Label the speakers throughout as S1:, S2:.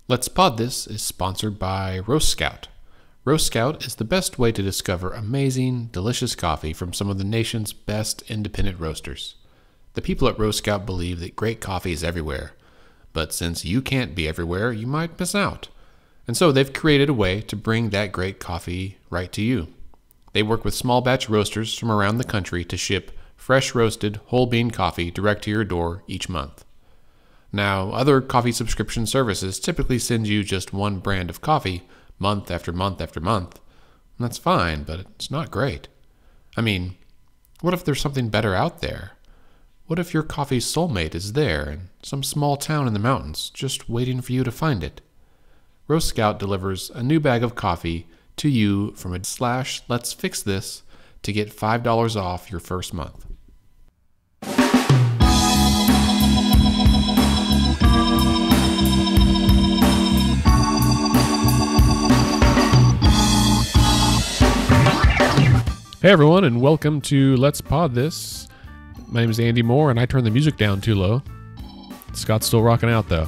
S1: Let's Pod This is sponsored by Roast Scout. Roast Scout is the best way to discover amazing, delicious coffee from some of the nation's best independent roasters. The people at Roast Scout believe that great coffee is everywhere, but since you can't be everywhere, you might miss out. And so they've created a way to bring that great coffee right to you. They work with small batch roasters from around the country to ship fresh roasted whole bean coffee direct to your door each month. Now, other coffee subscription services typically send you just one brand of coffee month after month after month. And that's fine, but it's not great. I mean, what if there's something better out there? What if your coffee's soulmate is there in some small town in the mountains, just waiting for you to find it? Roast Scout delivers a new bag of coffee to you from /Let's Fix This to get $5 off your first month. Hey everyone, and welcome to Let's Pod This. My name is Andy Moore, and I turned the music down too low. Scott's still rocking out, though.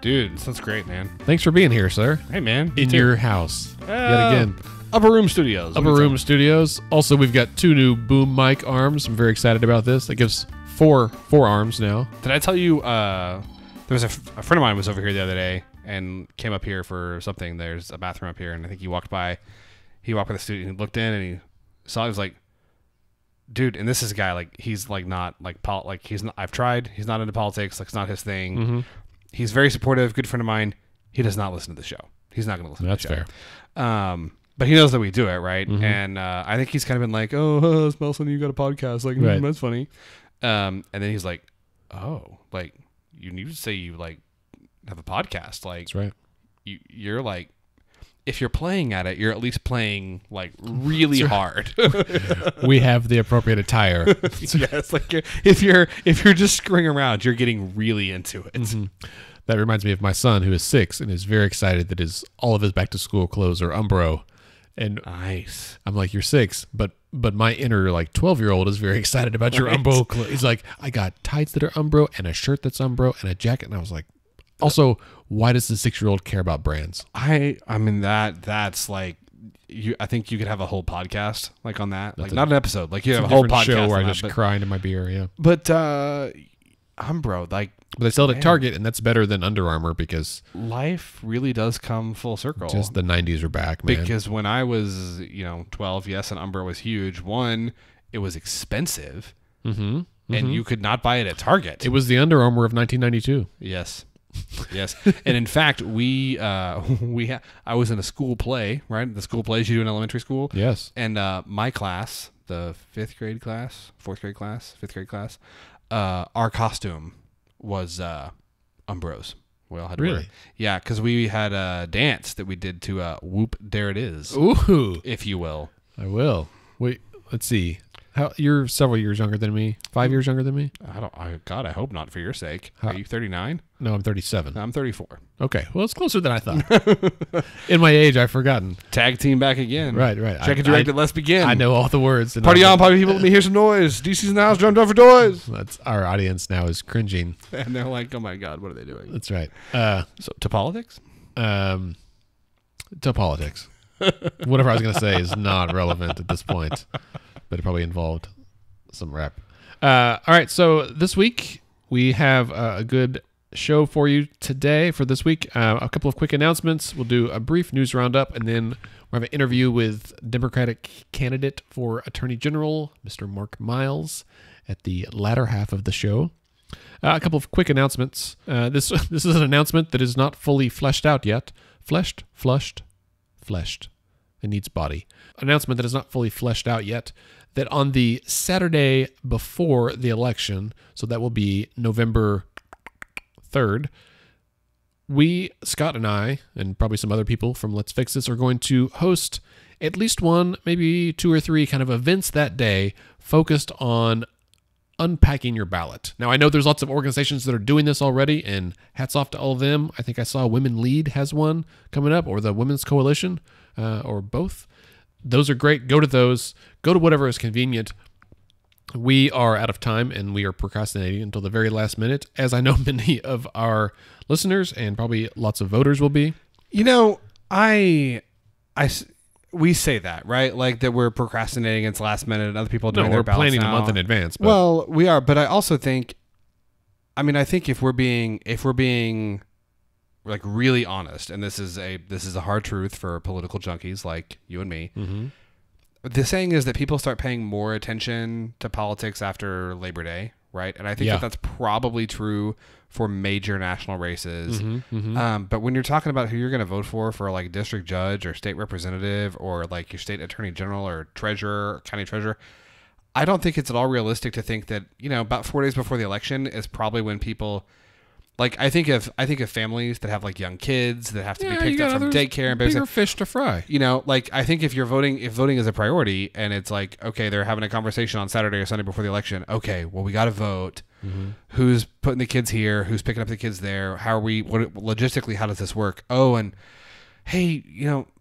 S2: Dude, sounds great, man.
S1: Thanks for being here, sir.
S2: Hey, man.
S1: In your house. Yet again.
S2: Upper Room Studios.
S1: Upper Room Studios. Also, we've got two new boom mic arms. I'm very excited about this. That gives four arms now.
S2: Did I tell you, there was a friend of mine was over here the other day and came up here for something. There's a bathroom up here, and I think he walked by the studio and he looked in and he saw, he was like, dude, and this is a guy, like, he's like not like he's not, I've tried, he's not into politics, like it's not his thing.
S1: Mm-hmm.
S2: He's very supportive, good friend of mine. He does not listen to the show. He's not going to listen to the show.
S1: That's
S2: fair. But he knows that we do it, right?
S1: Mm-hmm.
S2: And I think he's kind of been like, oh, Smelson, you got a podcast. Like,
S1: right.
S2: That's funny. And then he's like, oh, like, you need to say you, like, have a podcast. Like,
S1: that's right.
S2: You're like, if you're playing at it, you're at least playing, like, really hard.
S1: We have the appropriate attire.
S2: Yes, like, if you're just screwing around, you're getting really into it.
S1: Mm-hmm. That reminds me of my son, who is 6 and is very excited that all of his back-to-school clothes are Umbro. And
S2: nice.
S1: I'm like, you're 6, but my inner, like, 12-year-old is very excited about your Umbro clothes. He's like, I got tights that are Umbro and a shirt that's Umbro and a jacket. And I was like, also, why does the 6-year-old care about brands?
S2: I mean, that's like, I think you could have a whole podcast like on that. Like, not an episode. Like, you have a whole podcast
S1: show where I
S2: that,
S1: just cry into my beer, yeah.
S2: But Umbro, like,
S1: but they sell it at Target, and that's better than Under Armour because
S2: life really does come full circle.
S1: Just the 90s are back, man.
S2: Because when I was, 12, yes, and Umbro was huge. One, it was expensive, and you could not buy it at Target.
S1: It was the Under Armour of 1992.
S2: Yes. Yes. And in fact, I was in a school play, right? The school plays you do in elementary school.
S1: Yes.
S2: And my class, the 4th grade class, our costume was Umbros. We all had to wear. Yeah, because we had a dance that we did to Whoop There It Is.
S1: Ooh.
S2: If you will.
S1: I will. Wait, let's see. You're several years younger than me. 5 years younger than me?
S2: God, I hope not for your sake. Are you 39?
S1: No, I'm 37.
S2: I'm 34.
S1: Okay. Well, it's closer than I thought. In my age, I've forgotten.
S2: Tag team back again.
S1: Right.
S2: Check it directed, let's begin.
S1: I know all the words.
S2: Party on, party people, let me hear some noise. DC's in the house, drum for toys.
S1: That's our audience now is cringing.
S2: And they're like, oh my God, what are they doing?
S1: That's right.
S2: So, to politics?
S1: To politics. Whatever I was going to say is not relevant at this point. But it probably involved some rap. All right, so this week we have a good show for you today. For this week, a couple of quick announcements. We'll do a brief news roundup, and then we'll have an interview with Democratic candidate for Attorney General, Mr. Mark Myles, at the latter half of the show. A couple of quick announcements. This is an announcement that is not fully fleshed out yet. Fleshed. It needs body. Announcement that is not fully fleshed out yet. That on the Saturday before the election, so that will be November 3rd, we, Scott and I, and probably some other people from Let's Fix This, are going to host at least one, maybe 2 or 3 kind of events that day focused on unpacking your ballot. Now, I know there's lots of organizations that are doing this already, and hats off to all of them. I think I saw Women Lead has one coming up, or the Women's Coalition, or both. Those are great. Go to those. Go to whatever is convenient. We are out of time, and we are procrastinating until the very last minute, as I know many of our listeners and probably lots of voters will be.
S2: You know, we say that, right? Like that we're procrastinating against last minute and other people doing their
S1: we're
S2: ballots
S1: planning
S2: now.
S1: a month in advance. But
S2: Well, we are, but I also think, I think if we're being like really honest, and this is a hard truth for political junkies like you and me.
S1: mm-hmm.
S2: The saying is that people start paying more attention to politics after Labor Day, right? And I think that that's probably true for major national races.
S1: Mm-hmm, mm-hmm.
S2: But when you're talking about who you're going to vote for like district judge or state representative or like your state attorney general or treasurer, or county treasurer, I don't think it's at all realistic to think that, about 4 days before the election is probably when people... Like I think of families that have like young kids that have to be picked up from daycare and
S1: bigger fish to fry.
S2: Like I think if voting is a priority and it's like, okay, they're having a conversation on Saturday or Sunday before the election. Okay, well we got to vote. Mm-hmm. Who's putting the kids here? Who's picking up the kids there? Logistically, how does this work? Oh, and hey,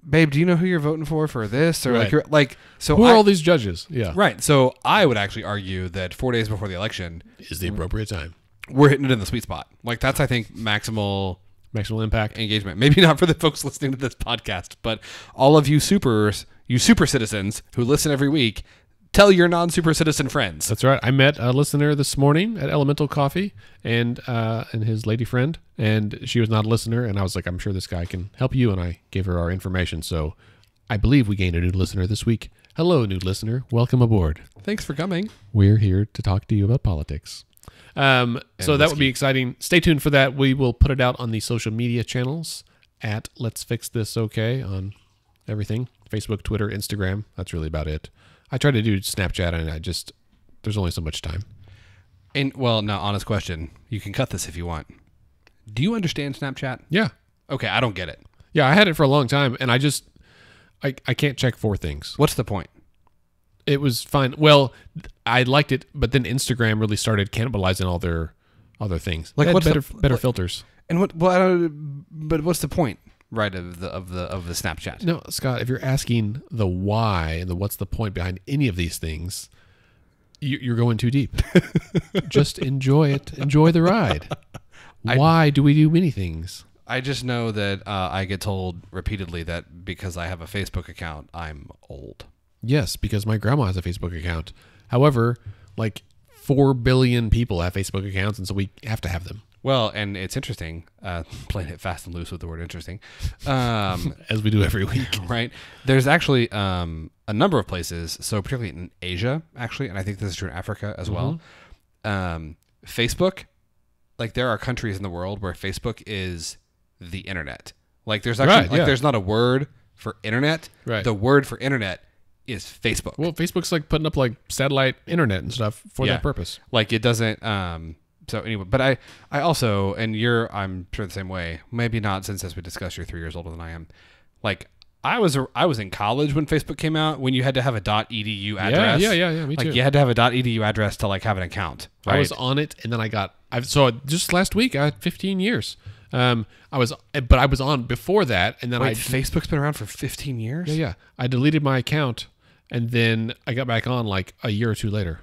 S2: babe, do you know who you're voting for this or
S1: right. Who are all these judges? Yeah,
S2: right. So I would actually argue that 4 days before the election
S1: is the appropriate time.
S2: We're hitting it in the sweet spot. Like that's, I think, maximal
S1: impact
S2: engagement. Maybe not for the folks listening to this podcast, but all of you super citizens who listen every week, tell your non-super citizen friends.
S1: That's right. I met a listener this morning at Elemental Coffee and his lady friend, and she was not a listener, and I was like, I'm sure this guy can help you, and I gave her our information. So I believe we gained a new listener this week. Hello, new listener. Welcome aboard.
S2: Thanks for coming.
S1: We're here to talk to you about politics. So that would be exciting. Stay tuned for that. We will put it out on the social media channels at Let's Fix This Okay on everything. Facebook, Twitter, Instagram. That's really about it. I try to do Snapchat and there's only so much time.
S2: And now, honest question. You can cut this if you want. Do you understand Snapchat?
S1: Yeah.
S2: Okay. I don't get it.
S1: Yeah. I had it for a long time and I can't check 4 things.
S2: What's the point?
S1: It was fine. Well, I liked it, but then Instagram really started cannibalizing all their other things. Like what's better filters?
S2: And but what's the point, right? Of the Snapchat?
S1: No, Scott. If you're asking the why and the what's the point behind any of these things, you're going too deep. Just enjoy it. Enjoy the ride. Why do we do many things?
S2: I just know that I get told repeatedly that because I have a Facebook account, I'm old.
S1: Yes, because my grandma has a Facebook account. However, like 4 billion people have Facebook accounts, and so we have to have them.
S2: Well, and it's interesting, playing it fast and loose with the word interesting.
S1: As we do every week.
S2: Right. There's actually a number of places, so particularly in Asia, actually, and I think this is true in Africa as well. Facebook, like there are countries in the world where Facebook is the internet. Like there's actually, there's not a word for internet.
S1: Right.
S2: The word for internet is Facebook.
S1: Well, Facebook's like putting up like satellite internet and stuff for that purpose.
S2: Like it doesn't. So anyway, but I also, and I'm sure the same way. Maybe not since, as we discussed, you're 3 years older than I am. Like I was in college when Facebook came out. When you had to have a .edu address.
S1: Yeah. Me too.
S2: Like you had to have a .edu address to like have an account. Right?
S1: I was on it, and then just last week I had 15 years. I was on before that, and then
S2: Facebook's been around for 15 years.
S1: Yeah. I deleted my account, and then I got back on like a year or 2 later.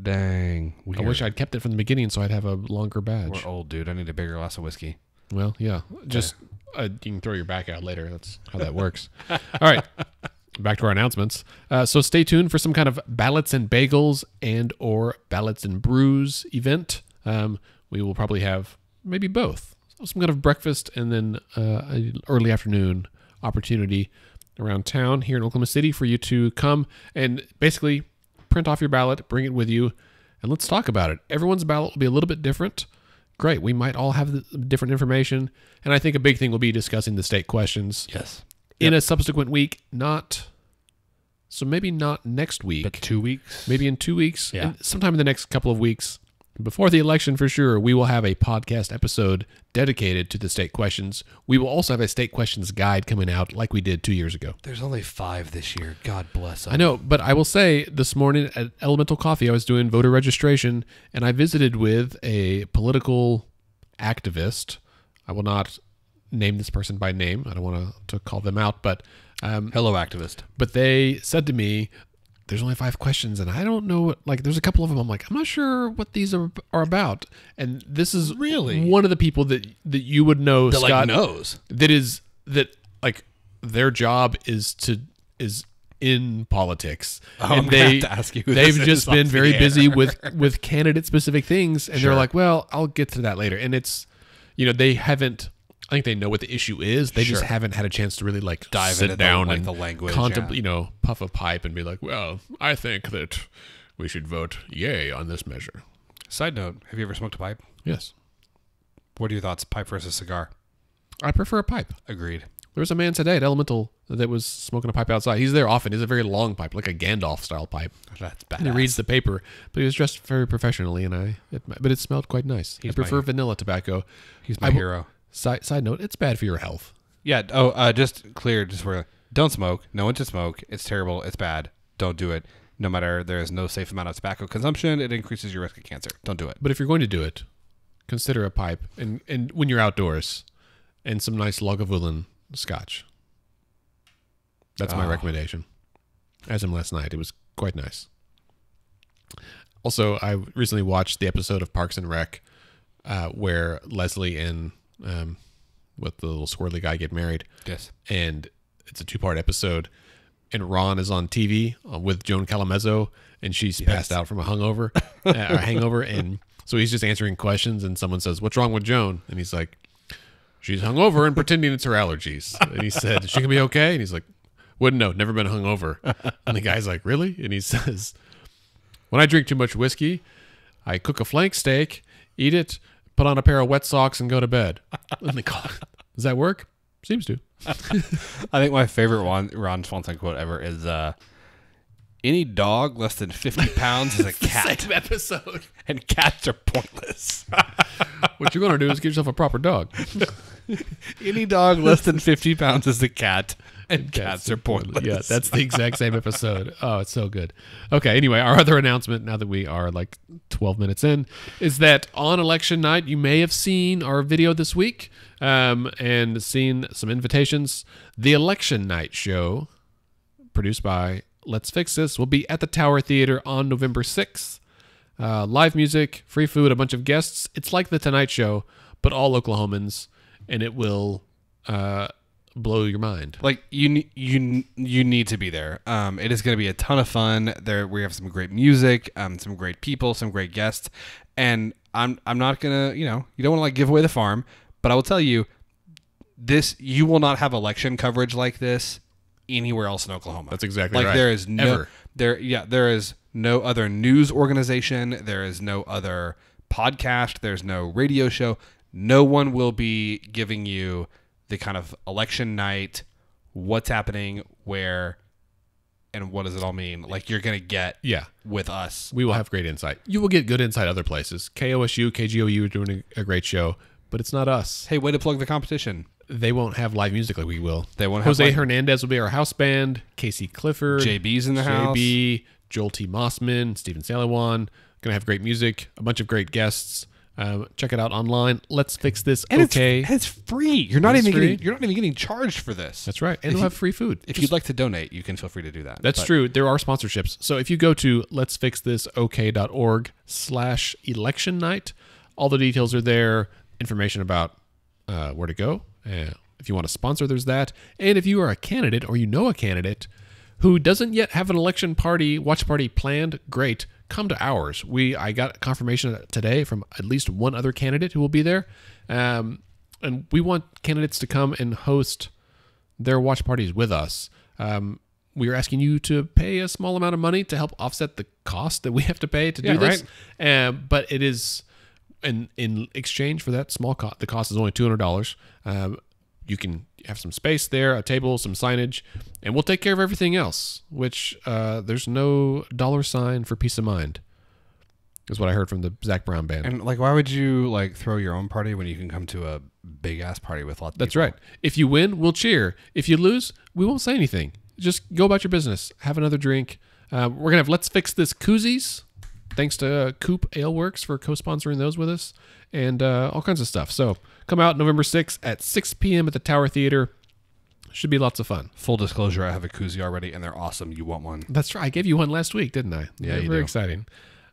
S2: Dang. Weird.
S1: I wish I'd kept it from the beginning so I'd have a longer badge.
S2: We're old, dude. I need a bigger glass of whiskey.
S1: Well, yeah. Just you can throw your back out later. That's how that works. All right. Back to our announcements. So stay tuned for some kind of ballots and bagels and or ballots and brews event. We will probably have maybe both. Some kind of breakfast and then an early afternoon opportunity around town here in Oklahoma City for you to come and basically print off your ballot, bring it with you, and let's talk about it. Everyone's ballot will be a little bit different. Great. We might all have different information. And I think a big thing will be discussing the state questions.
S2: Yes.
S1: In a subsequent week, maybe not next week.
S2: But 2 weeks?
S1: Maybe in 2 weeks.
S2: Yeah.
S1: And sometime in the next couple of weeks. Before the election, for sure, we will have a podcast episode dedicated to the state questions. We will also have a state questions guide coming out like we did 2 years ago.
S2: There's only 5 this year. God bless them.
S1: I know, but I will say this morning at Elemental Coffee, I was doing voter registration, and I visited with a political activist. I will not name this person by name. I don't want to call them out, but...
S2: hello, activist.
S1: But they said to me, there's only 5 questions, and I don't know. Like, there's a couple of them. I'm like, I'm not sure what these are about. And this is
S2: Really
S1: one of the people that you would know,
S2: that
S1: Scott,
S2: like knows
S1: that like their job is in politics,
S2: I'm
S1: and
S2: gonna have to ask you who
S1: they've
S2: this
S1: just
S2: is
S1: been
S2: off
S1: very
S2: the
S1: busy
S2: air.
S1: with candidate specific things, and
S2: Sure.
S1: they're like, well, I'll get to that later. And it's, they haven't. I think they know what the issue is. They just
S2: Sure.
S1: haven't had a chance to really like
S2: Dive
S1: sit
S2: into
S1: down
S2: the, like,
S1: and
S2: the language,
S1: contemplate, puff a pipe and be like, well, I think that we should vote yay on this measure.
S2: Side note: have you ever smoked a pipe?
S1: Yes,
S2: What are your thoughts? Pipe versus cigar?
S1: I prefer a pipe.
S2: Agreed.
S1: There was a man today at Elemental that was smoking a pipe outside. He's there often. It's a very long pipe, like a Gandalf style pipe.
S2: That's
S1: And he
S2: badass.
S1: reads the paper, but he was dressed very professionally, but it smelled quite nice.
S2: He's
S1: I prefer
S2: my-
S1: vanilla tobacco.
S2: He's my
S1: I will-
S2: hero.
S1: Side note, it's bad for your health.
S2: Yeah. Oh, just clear. Just for don't smoke. No one should smoke. It's terrible. It's bad. Don't do it. No matter there is no safe amount of tobacco consumption, it increases your risk of cancer. Don't do it.
S1: But if you're going to do it, consider a pipe, and when you're outdoors, and some nice Lagavulin scotch. That's my
S2: Oh.
S1: recommendation. As in last night, it was quite nice. Also, I recently watched the episode of Parks and Rec where Leslie and with the little squirrely guy get married,
S2: Yes.
S1: and it's a 2-part episode. And Ron is on TV with Joan Calamezzo, and she's passed out from a hangover, and so he's just answering questions. And someone says, "What's wrong with Joan?" And he's like, "She's hungover and pretending it's her allergies." And he said, "Is she gonna be okay?" And he's like, "Wouldn't know, never been hungover." And the guy's like, "Really?" And he says, "When I drink too much whiskey, I cook a flank steak, eat it, put on a pair of wet socks, and go to bed." And they call, does that work? Seems to.
S2: I think my favorite Ron Swanson quote ever is, "Any dog less than 50 pounds is a cat,
S1: Same episode.
S2: and cats are pointless."
S1: What you're gonna do is get yourself a proper dog.
S2: Any dog less than 50 pounds is a cat, and cats are pointless.
S1: Yeah, that's the exact same episode. Oh, it's so good. Okay, anyway, our other announcement, now that we are like 12 minutes in, is that on election night, you may have seen our video this week and seen some invitations. The Election Night show, produced by Let's Fix This, will be at the Tower Theater on November 6th. Live music, free food, a bunch of guests. It's like the Tonight Show, but all Oklahomans, and it will blow your mind.
S2: Like you need to be there. It is going to be a ton of fun. There we have some great music, some great people, some great guests, and I'm not gonna you don't want to like give away the farm, but I will tell you this: you will not have election coverage like this anywhere else in Oklahoma.
S1: That's exactly
S2: like
S1: right.
S2: there is no
S1: Ever.
S2: there is no other news organization. There is no other podcast. There's no radio show. No one will be giving you the kind of election night, what's happening, where, and what does it all mean? Like you're going to get with us.
S1: We will have great insight. You will get good insight other places. KOSU, KGOU are doing a great show, but it's not us.
S2: Hey, way to plug the competition.
S1: They won't have live music like we will.
S2: They won't have
S1: Jose Hernandez will be our house band. Casey Clifford.
S2: JB's in the house.
S1: JB, Joel T. Mossman, Stephen Saliwan. Going to have great music, a bunch of great guests. Check it out online. Let's Fix This.
S2: And
S1: Okay.
S2: it's free. You're not
S1: It's
S2: even
S1: free.
S2: getting charged for this.
S1: That's right. And we'll have free food.
S2: If you'd like to donate, you can feel free to do that.
S1: That's
S2: But
S1: true. There are sponsorships. So if you go to letsfixthisok.org/election night, all the details are there. Information about where to go. If you want to sponsor, there's that. And if you are a candidate or you know a candidate who doesn't yet have an election watch party planned, great. Come to ours. I got confirmation today from at least one other candidate who will be there. And we want candidates to come and host their watch parties with us. We are asking you to pay a small amount of money to help offset the cost that we have to pay to do this. But it is, in exchange for that small cost, the cost is only $200. You can have some space there, a table, some signage, and we'll take care of everything else, which there's no $ for peace of mind, is what I heard from the Zach Brown band.
S2: And like, why would you like throw your own party when you can come to a big ass party with lots of
S1: That's
S2: people?
S1: right. If you win, we'll cheer. If you lose, we won't say anything. Just go about your business. Have another drink. We're going to have Let's Fix This koozies. Thanks to Coop Ale Works for co-sponsoring those with us, and all kinds of stuff. So come out November 6th at 6 p.m. at the Tower Theater. Should be lots of fun.
S2: Full disclosure, I have a koozie already, and they're awesome. You want one?
S1: That's right. I gave you one last week, didn't I?
S2: Yeah, you
S1: very
S2: do.
S1: exciting.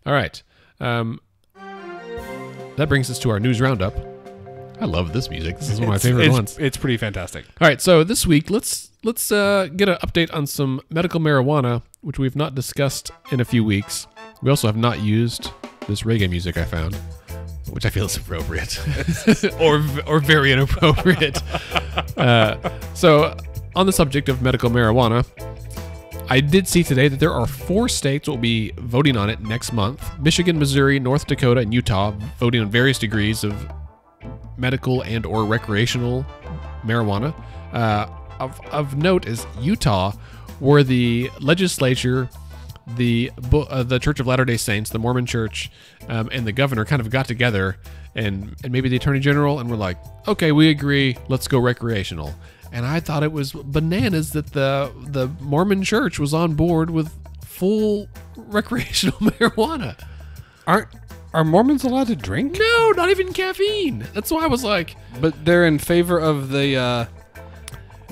S1: All right. That brings us to our news roundup. I love this music. This is one of my favorite ones.
S2: It's pretty fantastic.
S1: All right, so this week, let's get an update on some medical marijuana, which we've not discussed in a few weeks. We also have not used this reggae music I found, which I feel is appropriate or very inappropriate. So on the subject of medical marijuana, I did see today that there are 4 states that will be voting on it next month. Michigan, Missouri, North Dakota, and Utah voting on various degrees of medical and or recreational marijuana. Of note is Utah, where the legislature, the Church of Latter-day Saints, the Mormon Church, and the governor kind of got together, and maybe the Attorney General, and were like, okay, we agree, let's go recreational. And I thought it was bananas that the Mormon Church was on board with full recreational marijuana.
S2: Are Mormons allowed to drink?
S1: No, not even caffeine. That's why I was like...
S2: But they're in favor of the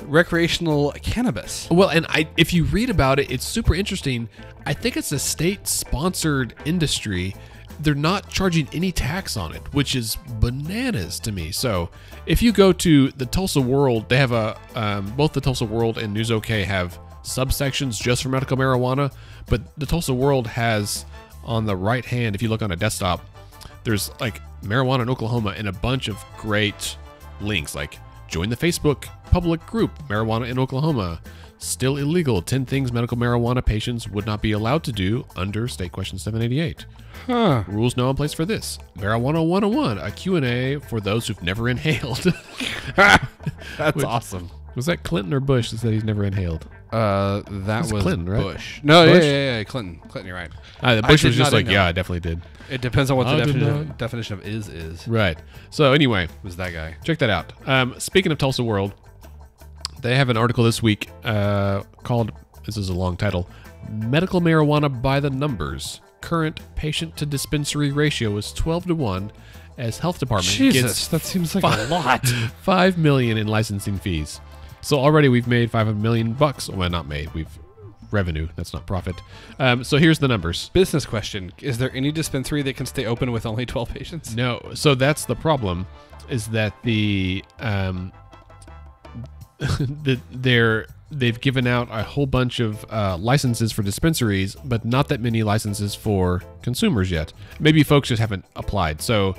S2: recreational cannabis.
S1: Well, and if you read about it, it's super interesting. I think it's a state-sponsored industry. They're not charging any tax on it, which is bananas to me. So if you go to the Tulsa World, they have both the Tulsa World and News OK have subsections just for medical marijuana, but the Tulsa World has... on the right hand, if you look on a desktop, there's like marijuana in Oklahoma and a bunch of great links, like join the Facebook public group, Marijuana in Oklahoma, still illegal, 10 things medical marijuana patients would not be allowed to do under State Question 788. Rules now in place for this. Marijuana 101, a Q&A for those who've never inhaled.
S2: That's awesome.
S1: Was that Clinton or Bush that said he's never inhaled?
S2: That was
S1: Clinton, right?
S2: Bush. No,
S1: Bush?
S2: Yeah, Clinton. Clinton, you're right.
S1: Bush was just like, yeah, I definitely did.
S2: It depends on what the definition of is.
S1: Right. So anyway,
S2: was that guy?
S1: Check that out. Speaking of Tulsa World, they have an article this week called, this is a long title, Medical Marijuana by the Numbers. Current patient to dispensary ratio is 12-1 as health department gets
S2: that seems like a lot.
S1: $5 million in licensing fees. So already we've made $5 million. Well, not made. We've revenue. That's not profit. So here's the numbers.
S2: Business question. Is there any dispensary that can stay open with only 12 patients?
S1: No. So that's the problem, is that they've given out a whole bunch of licenses for dispensaries, but not that many licenses for consumers yet. Maybe folks just haven't applied. So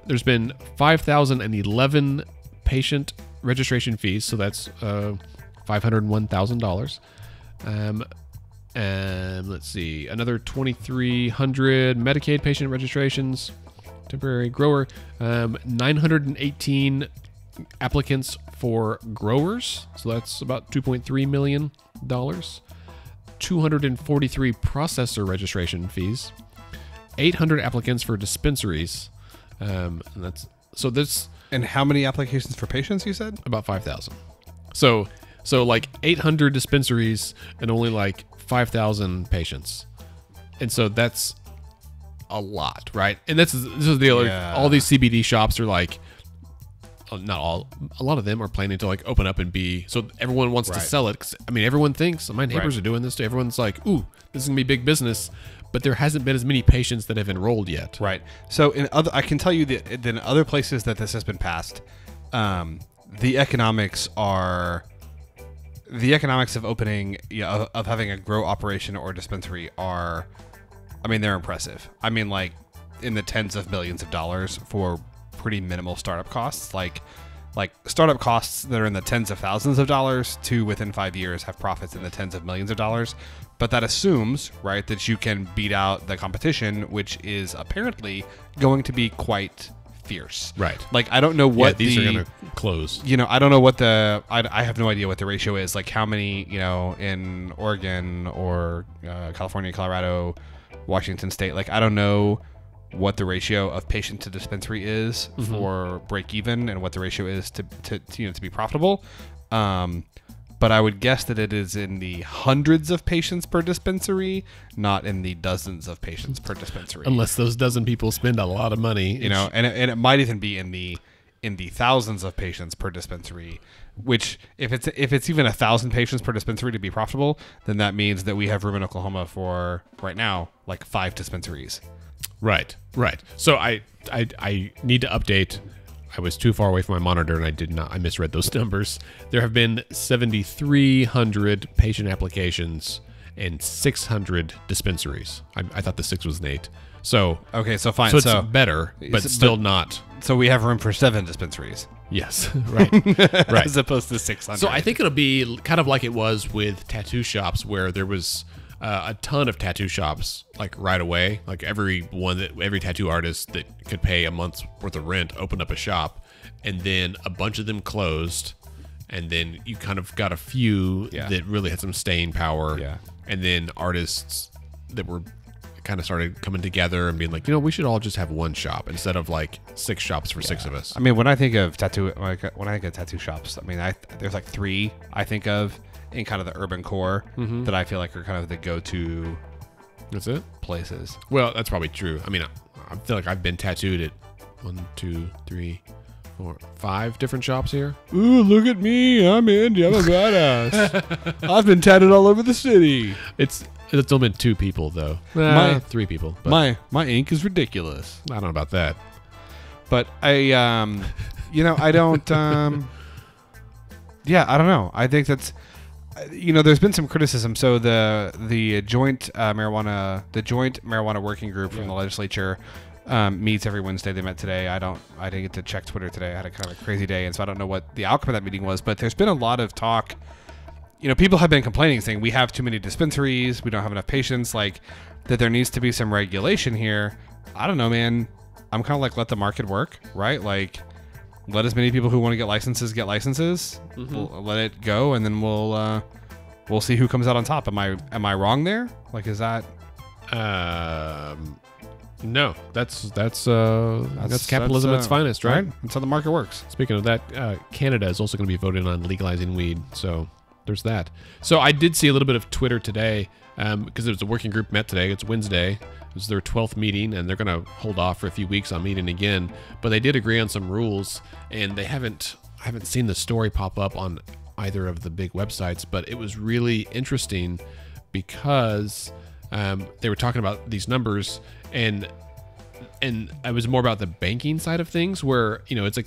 S1: there's been 5,011 patient registration fees, so that's $501,000. And let's see, another 2,300 Medicaid patient registrations, temporary grower, 918 applicants for growers, so that's about $2.3 million. 243 processor registration fees, 800 applicants for dispensaries, and
S2: how many applications for patients, you said?
S1: About 5,000. So like 800 dispensaries and only like 5,000 patients. And so that's a lot, right? And this is the other, all these CBD shops are like, not all, a lot of them are planning to like open up and be, so everyone wants to sell it. 'Cause, I mean, everyone thinks, my neighbors are doing this too. Everyone's like, ooh, this is gonna be big business. But there hasn't been as many patients that have enrolled yet.
S2: Right. So I can tell you that in other places that this has been passed, the economics of opening, of having a grow operation or dispensary are, I mean, they're impressive. I mean, like in the tens of millions of dollars for pretty minimal startup costs. Like startup costs that are in the tens of thousands of dollars to within 5 years have profits in the tens of millions of dollars. But that assumes, right, that you can beat out the competition, which is apparently going to be quite fierce.
S1: Right.
S2: Like, I don't know what
S1: these are going to close.
S2: I don't know what I have no idea what the ratio is. Like how many, in Oregon or California, Colorado, Washington State. Like, I don't know what the ratio of patient to dispensary is for break even and what the ratio is to be profitable. But I would guess that it is in the hundreds of patients per dispensary, not in the dozens of patients per dispensary.
S1: Unless those dozen people spend a lot of money,
S2: and it might even be in the in the thousands of patients per dispensary. Which, if it's even 1,000 patients per dispensary to be profitable, then that means that we have room in Oklahoma for right now like 5 dispensaries.
S1: Right. So I need to update. I was too far away from my monitor and I misread those numbers. There have been 7,300 patient applications and 600 dispensaries. I thought the 6 was an 8. So
S2: okay, so fine.
S1: So it's better, but still not.
S2: So we have room for 7 dispensaries.
S1: Yes, right.
S2: As opposed to 600.
S1: So I think it'll be kind of like it was with tattoo shops, where there was a ton of tattoo shops like right away. Like every tattoo artist that could pay a month's worth of rent opened up a shop, and then a bunch of them closed, and then you kind of got a few that really had some staying power.
S2: Yeah.
S1: And then artists that were kind of started coming together and being like, we should all just have one shop instead of like 6 shops for 6 of us.
S2: I mean, when I think of tattoo shops, I mean, there's like 3 I think of in kind of the urban core that I feel like are kind of the go-to.
S1: That's it?
S2: Places.
S1: Well, that's probably true. I mean, I feel like I've been tattooed at 1, 2, 3, 4, 5 different shops here.
S2: Ooh, look at me. I'm Andy. I'm a badass. I've been tattooed all over the city.
S1: It's only been 2 people though. 3 people.
S2: But my ink is ridiculous.
S1: I don't know about that.
S2: But I don't. I don't know. I think that's. There's been some criticism. So the joint marijuana working group from the legislature meets every Wednesday. They met today. I didn't get to check Twitter today. I had a kind of a crazy day, and so I don't know what the outcome of that meeting was. But there's been a lot of talk. People have been complaining, saying we have too many dispensaries, we don't have enough patients, like that there needs to be some regulation here. I don't know, man. I'm kind of like, let the market work, right? Like, let as many people who want to get licenses get licenses. We'll let it go, and then we'll see who comes out on top. Am I wrong there? Like, is that?
S1: No, that's capitalism at its finest, right?
S2: That's how the market works.
S1: Speaking of that, Canada is also going to be voting on legalizing weed, so there's that. So I did see a little bit of Twitter today because there was a working group met today. It's Wednesday. It was their 12th meeting, and they're going to hold off for a few weeks on meeting again. But they did agree on some rules, and I haven't seen the story pop up on either of the big websites, but it was really interesting because they were talking about these numbers, and it was more about the banking side of things, where it's a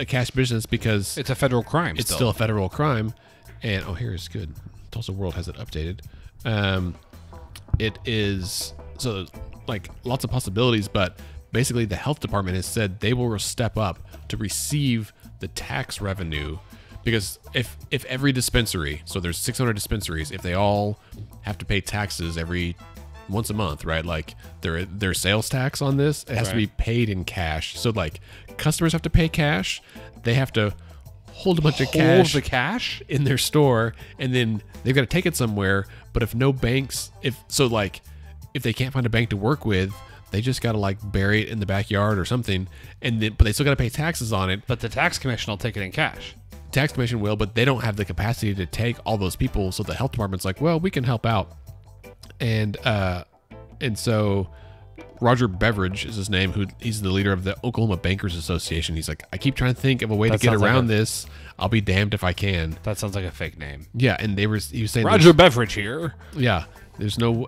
S1: cash business because
S2: it's a federal crime.
S1: It's still a federal crime. And here's good. Tulsa World has it updated. It is so like lots of possibilities, but basically the health department has said they will step up to receive the tax revenue, because if every dispensary, so there's 600 dispensaries, if they all have to pay taxes once a month, right? Like their sales tax on this, it has to be paid in cash. So like customers have to pay cash. They have to hold a bunch of cash in their store, and then they've got to take it somewhere. But if no banks, if they can't find a bank to work with, they just got to like bury it in the backyard or something, but they still got to pay taxes on it.
S2: But the tax commission will take it in cash.
S1: Tax commission will, but they don't have the capacity to take all those people. So the health department's like, well, we can help out, and so Roger Beveridge is his name, he's the leader of the Oklahoma Bankers Association. He's like, I keep trying to think of a way to get around this. I'll be damned if I can.
S2: That sounds like a fake name.
S1: Yeah, and he was saying
S2: Roger Beveridge here.
S1: Yeah, there's no,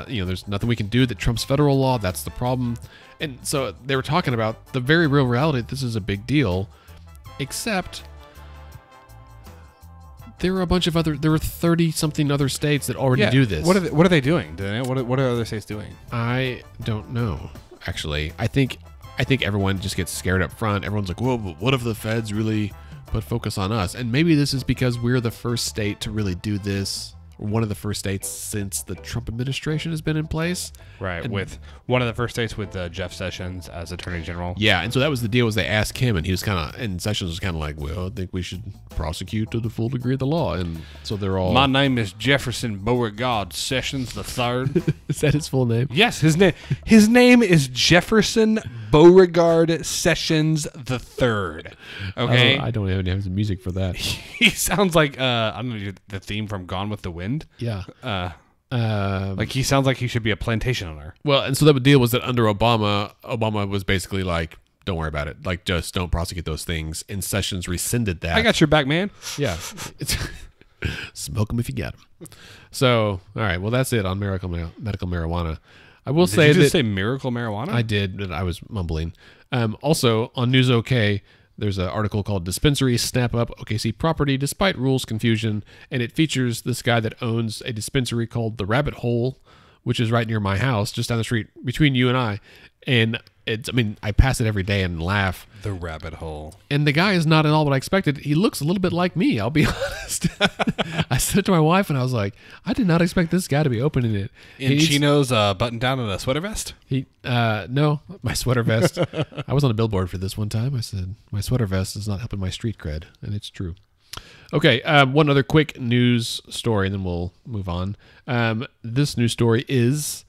S1: there's nothing we can do that trumps federal law. That's the problem. And so they were talking about the very real reality that this is a big deal, except there were 30-something other states that already do this.
S2: What are they doing? What are other states doing?
S1: I don't know, actually. I think everyone just gets scared up front. Everyone's like, whoa, but what if the feds really put focus on us? And maybe this is because we're the first state to really do this, or one of the first states since the Trump administration has been in place.
S2: Right, with one of the first states with Jeff Sessions as Attorney General.
S1: Yeah, and so that was the deal, was they asked him, and he was and Sessions was kind of like, well, I think we should prosecute to the full degree of the law. And so they're all...
S2: My name is Jefferson Beauregard Sessions III.
S1: Is that his full name?
S2: Yes, his name is Jefferson Beauregard Sessions III. Okay?
S1: I don't even have the music for that.
S2: He sounds like, I don't know, the theme from Gone with the Wind.
S1: Yeah.
S2: Like he sounds like he should be a plantation owner.
S1: Well, and so the deal was that under Obama was basically like, don't worry about it. Like, just don't prosecute those things. And Sessions rescinded that.
S2: I got your back, man.
S1: Yeah. Smoke them if you get them. So, all right. Well, that's it on medical marijuana. I will say
S2: Did you just
S1: that
S2: say miracle marijuana?
S1: I did, but I was mumbling. Also, on News OK, there's an article called Dispensaries Snap Up OKC Property Despite Rules Confusion, and it features this guy that owns a dispensary called The Rabbit Hole, which is right near my house, just down the street between you and I. And I pass it every day and laugh.
S2: The Rabbit Hole.
S1: And the guy is not at all what I expected. He looks a little bit like me, I'll be honest. I said it to my wife, and I was like, I did not expect this guy to be opening it.
S2: In chinos, button down, and a sweater vest?
S1: No, my sweater vest. I was on a billboard for this one time. I said, my sweater vest is not helping my street cred, and it's true. Okay, one other quick news story, and then we'll move on. This news story is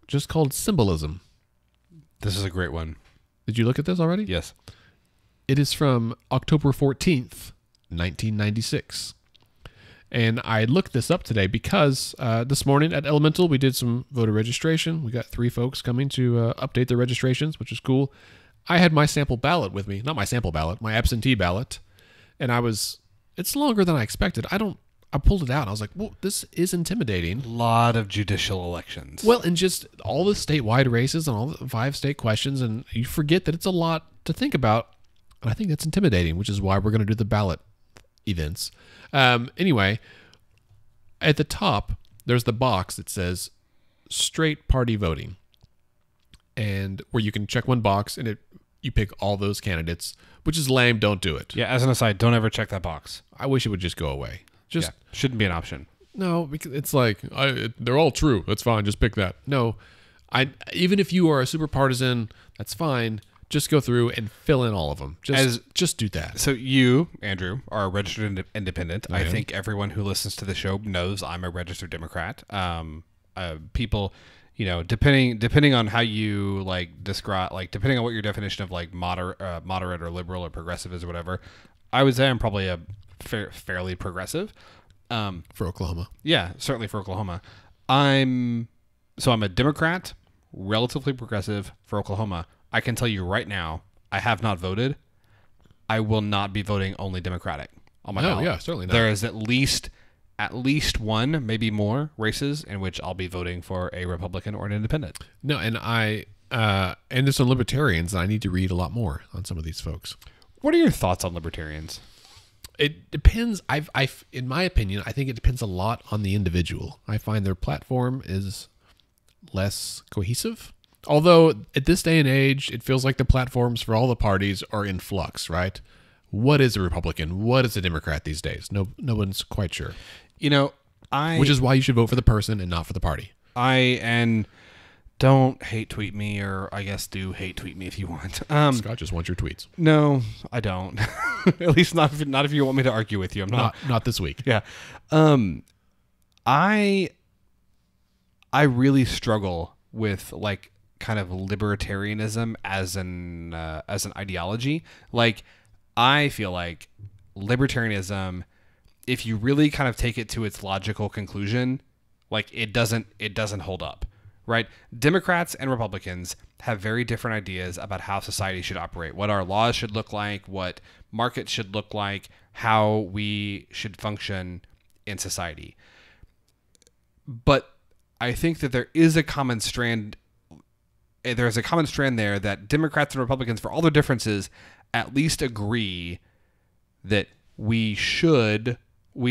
S1: just called Symbolism.
S2: This is a great one.
S1: Did you look at this already?
S2: Yes.
S1: It is from October 14th, 1996. And I looked this up today because this morning at Elemental, we did some voter registration. We got 3 folks coming to update their registrations, which is cool. I had my sample ballot with me. Not my sample ballot, my absentee ballot. And it's longer than I expected. I pulled it out. And I was like, well, this is intimidating.
S2: A lot of judicial elections.
S1: Well, and just all the statewide races and all the 5 state questions, and you forget that it's a lot to think about. And I think that's intimidating, which is why we're going to do the ballot events. Anyway, at the top, there's the box that says straight party voting, and where you can check one box and you pick all those candidates, which is lame. Don't do it.
S2: Yeah, as an aside, don't ever check that box.
S1: I wish it would just go away.
S2: Shouldn't be an option.
S1: No, because it's like they're all true. That's fine. Just pick that. No, even if you are a super partisan, that's fine. Just go through and fill in all of them. Just do that.
S2: So you, Andrew, are a registered independent. I think everyone who listens to the show knows I'm a registered Democrat. People, depending on how you describe, depending on what your definition of moderate or liberal or progressive is or whatever, I would say I'm probably a fairly progressive.
S1: For Oklahoma.
S2: Yeah, certainly for Oklahoma. I'm a Democrat, relatively progressive for Oklahoma. I can tell you right now, I have not voted. I will not be voting only Democratic on my ballot.
S1: Yeah, certainly not.
S2: There is at least one, maybe more races in which I'll be voting for a Republican or an independent.
S1: No, and and there's some libertarians, and I need to read a lot more on some of these folks.
S2: What are your thoughts on libertarians?
S1: It depends. In my opinion, I think it depends a lot on the individual. I find their platform is less cohesive. Although at this day and age, it feels like the platforms for all the parties are in flux, right? What is a Republican? What is a Democrat these days? No one's quite sure. Which is why you should vote for the person and not for the party.
S2: Don't hate tweet me, or I guess do hate tweet me if you want.
S1: Scott just wants your tweets.
S2: No, I don't. At least not if you want me to argue with you. I'm
S1: not this week.
S2: Yeah. I really struggle with kind of libertarianism as an ideology. I feel like libertarianism, if you really kind of take it to its logical conclusion, it doesn't hold up. Right? Democrats and Republicans have very different ideas about how society should operate, what our laws should look like, what markets should look like, how we should function in society. But I think that there is a common strand. There's a common strand there that Democrats and Republicans, for all their differences, at least agree that we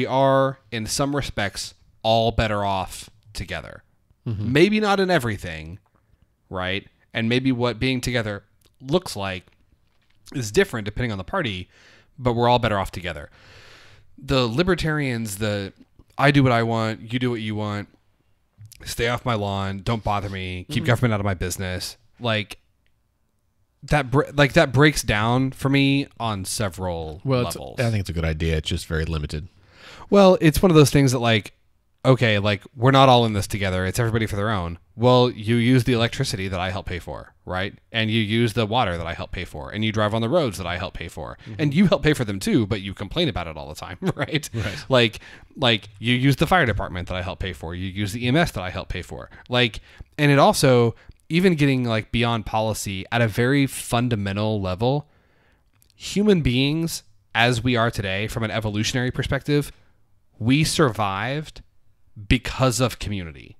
S2: are, in some respects, all better off together. Mm-hmm. Maybe not in everything, right? And maybe what being together looks like is different depending on the party, but we're all better off together. The libertarians, I do what I want, you do what you want, stay off my lawn, don't bother me, keep government out of my business. That breaks down for me on several levels.
S1: I think it's a good idea. It's just very limited.
S2: Well, it's one of those things that okay, we're not all in this together. It's everybody for their own. Well, you use the electricity that I help pay for, right? And you use the water that I help pay for. And you drive on the roads that I help pay for. Mm-hmm. And you help pay for them too, but you complain about it all the time, right? Right. You use the fire department that I help pay for. You use the EMS that I help pay for. And it also, even getting like beyond policy at a very fundamental level, human beings as we are today from an evolutionary perspective, we survived because of community,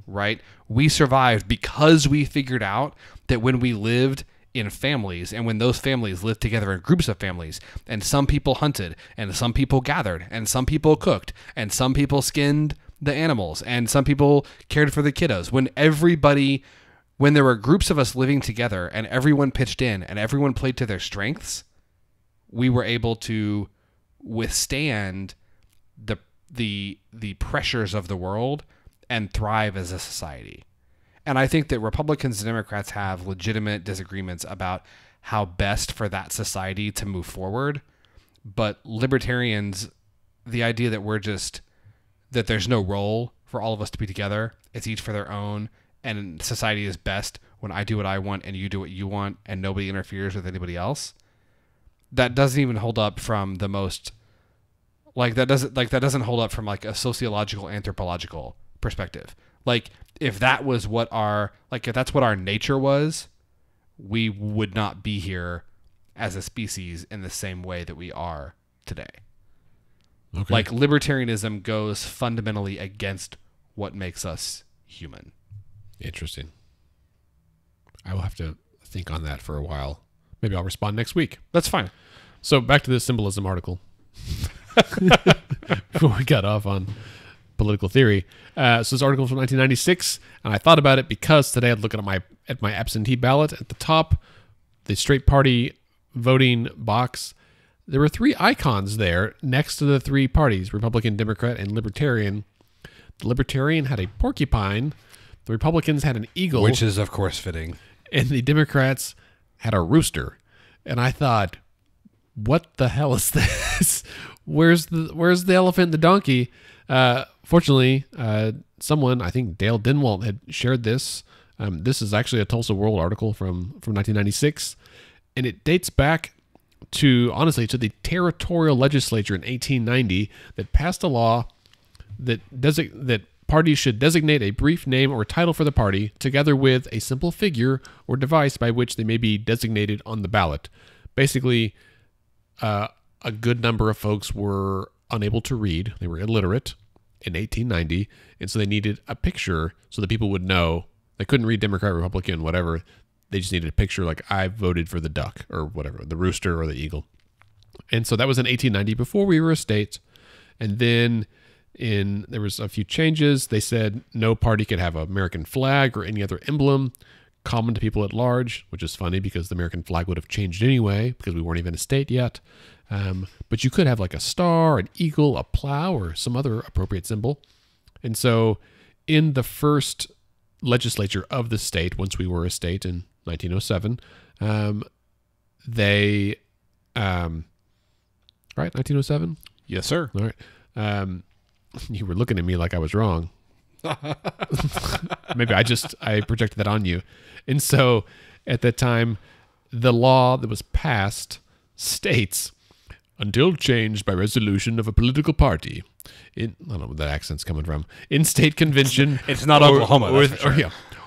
S2: right? We survived because we figured out that when we lived in families and when those families lived together in groups of families, and some people hunted and some people gathered and some people cooked and some people skinned the animals and some people cared for the kiddos, when there were groups of us living together and everyone pitched in and everyone played to their strengths, we were able to withstand the pressures of the world and thrive as a society. And I think that Republicans and Democrats have legitimate disagreements about how best for that society to move forward. But libertarians, the idea that there's no role for all of us to be together, it's each for their own, and society is best when I do what I want and you do what you want and nobody interferes with anybody else. That doesn't even hold up from the most that doesn't hold up from like a sociological anthropological perspective. Like if that was what if that's what our nature was, we would not be here as a species in the same way that we are today. Okay. Like libertarianism goes fundamentally against what makes us human.
S1: Interesting. I will have to think on that for a while. Maybe I'll respond next week.
S2: That's fine.
S1: So back to the symbolism article. Before we got off on political theory. So this article is from 1996, and I thought about it because today I'd look at my absentee ballot. At the top, the straight party voting box, there were 3 icons there next to the 3 parties, Republican, Democrat, and Libertarian. The Libertarian had a porcupine. The Republicans had an eagle.
S2: Which is, of course, fitting.
S1: And the Democrats had a rooster. And I thought, what the hell is this? Where's the elephant and the donkey? Fortunately, someone, I think Dale Denwalt, had shared this. This is actually a Tulsa World article from 1996. And it dates back to the territorial legislature in 1890 that passed a law that parties should designate a brief name or title for the party, together with a simple figure or device by which they may be designated on the ballot. Basically, a good number of folks were unable to read. They were illiterate in 1890, and so they needed a picture so that people would know. They couldn't read Democrat, Republican, whatever. They just needed a picture like, I voted for the duck or whatever, the rooster or the eagle. And so that was in 1890, before we were a state. And then there was a few changes. They said no party could have an American flag or any other emblem common to people at large, which is funny because the American flag would have changed anyway because we weren't even a state yet. But you could have like a star, an eagle, a plow, or some other appropriate symbol. And so in the first legislature of the state, once we were a state in 1907, right, 1907?
S2: Yes, sir.
S1: All right. You were looking at me like I was wrong. Maybe I projected that on you. And so at that time, the law that was passed states, until changed by resolution of a political party, I don't know where that accent's coming from, in state convention.
S2: It's not Oklahoma.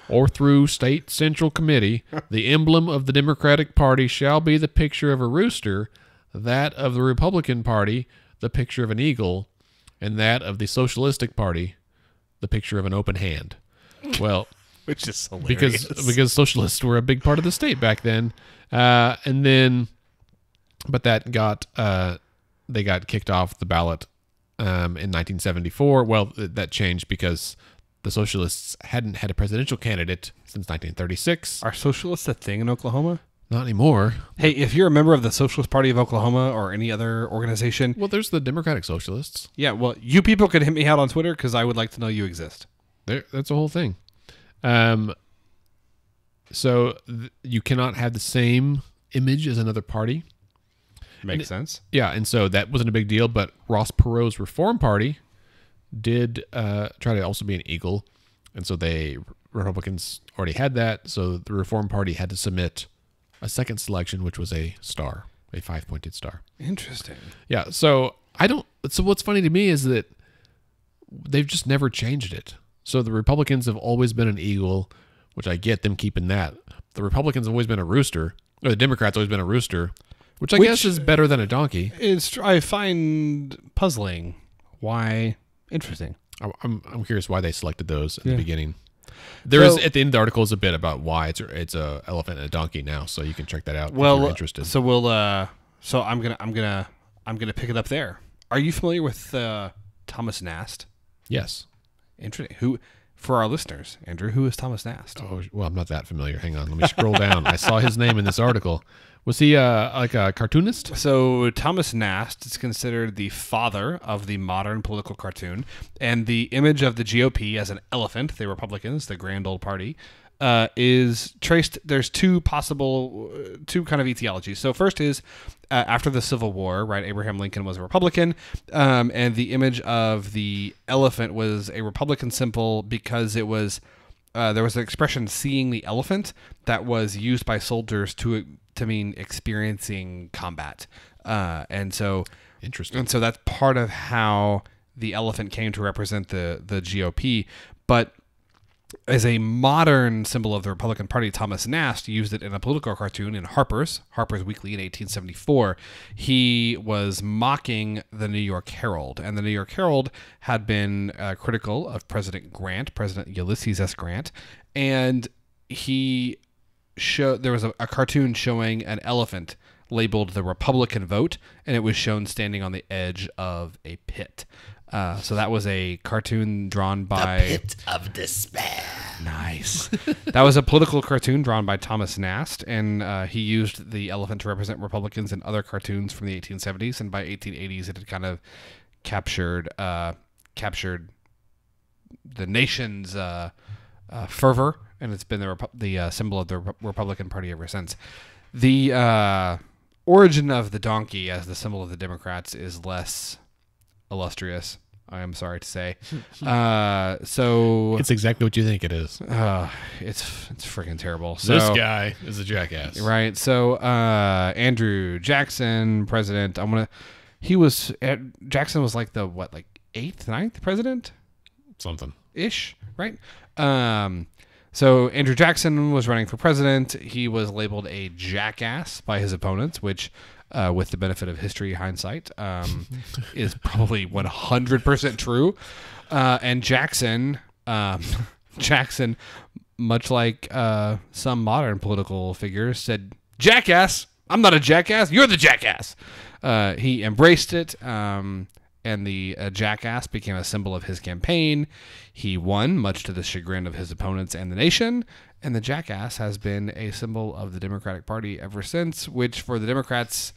S1: Or through state central committee, the emblem of the Democratic Party shall be the picture of a rooster, that of the Republican Party, the picture of an eagle, and that of the Socialistic Party, the picture of an open hand. Well,
S2: which is hilarious.
S1: Because socialists were a big part of the state back then. But that got they got kicked off the ballot in 1974. Well, that changed because the socialists hadn't had a presidential candidate since 1936.
S2: Are socialists a thing in Oklahoma?
S1: Not anymore.
S2: Hey, if you're a member of the Socialist Party of Oklahoma or any other organization...
S1: Well, there's the Democratic Socialists.
S2: Yeah, well, you people could hit me out on Twitter because I would like to know you exist.
S1: That's the whole thing. So you cannot have the same image as another party.
S2: Makes sense.
S1: Yeah, and so that wasn't a big deal, but Ross Perot's Reform Party did try to also be an eagle, and so Republicans already had that, so the Reform Party had to submit a second selection, which was a star, a 5-pointed star.
S2: Interesting.
S1: Yeah, so what's funny to me is that they've just never changed it. So the Republicans have always been an eagle. which I get them keeping that. The Republicans have always been a rooster, or the Democrats always been a rooster, which I guess is better than a donkey.
S2: I find puzzling. Why? Interesting.
S1: I'm curious why they selected those at the beginning. There is at the end of the article is a bit about why it's a elephant and a donkey now, so you can check that out if you're interested.
S2: So I'm gonna pick it up there. Are you familiar with Thomas Nast?
S1: Yes.
S2: Interesting. Who, for our listeners, Andrew, who is Thomas Nast?
S1: Oh, well, I'm not that familiar. Hang on, let me scroll down. I saw his name in this article. Was he like a cartoonist?
S2: So Thomas Nast is considered the father of the modern political cartoon, and the image of the GOP as an elephant, the Republicans, the grand old party, is traced. There's two kind of etiologies. So first is after the Civil War, right? Abraham Lincoln was a Republican, and the image of the elephant was a Republican symbol because it was there was an expression "seeing the elephant" that was used by soldiers to mean experiencing combat, and so
S1: interesting.
S2: And so that's part of how the elephant came to represent the GOP, but as a modern symbol of the Republican Party, Thomas Nast used it in a political cartoon in Harper's Weekly in 1874. He was mocking the New York Herald, and the New York Herald had been critical of President Ulysses S. Grant, and there was a cartoon showing an elephant labeled the Republican vote, and it was shown standing on the edge of a pit. So that was a cartoon drawn by...
S3: The Pit of Despair.
S2: Nice. That was a political cartoon drawn by Thomas Nast, and he used the elephant to represent Republicans in other cartoons from the 1870s, and by 1880s it had kind of captured the nation's fervor, and it's been the symbol of the Republican Party ever since. The origin of the donkey as the symbol of the Democrats is less illustrious, I am sorry to say. So
S1: it's exactly what you think it is.
S2: It's freaking terrible. So,
S1: this guy is a jackass,
S2: right? So Andrew Jackson, president. Jackson was like the 8th, 9th president,
S1: something
S2: ish, right? So Andrew Jackson was running for president. He was labeled a jackass by his opponents, which, with the benefit of history hindsight, is probably 100% true. And Jackson, much like some modern political figures, said, "Jackass! I'm not a jackass. You're the jackass." He embraced it. And the jackass became a symbol of his campaign. He won, much to the chagrin of his opponents and the nation. And the jackass has been a symbol of the Democratic Party ever since, which for the Democrats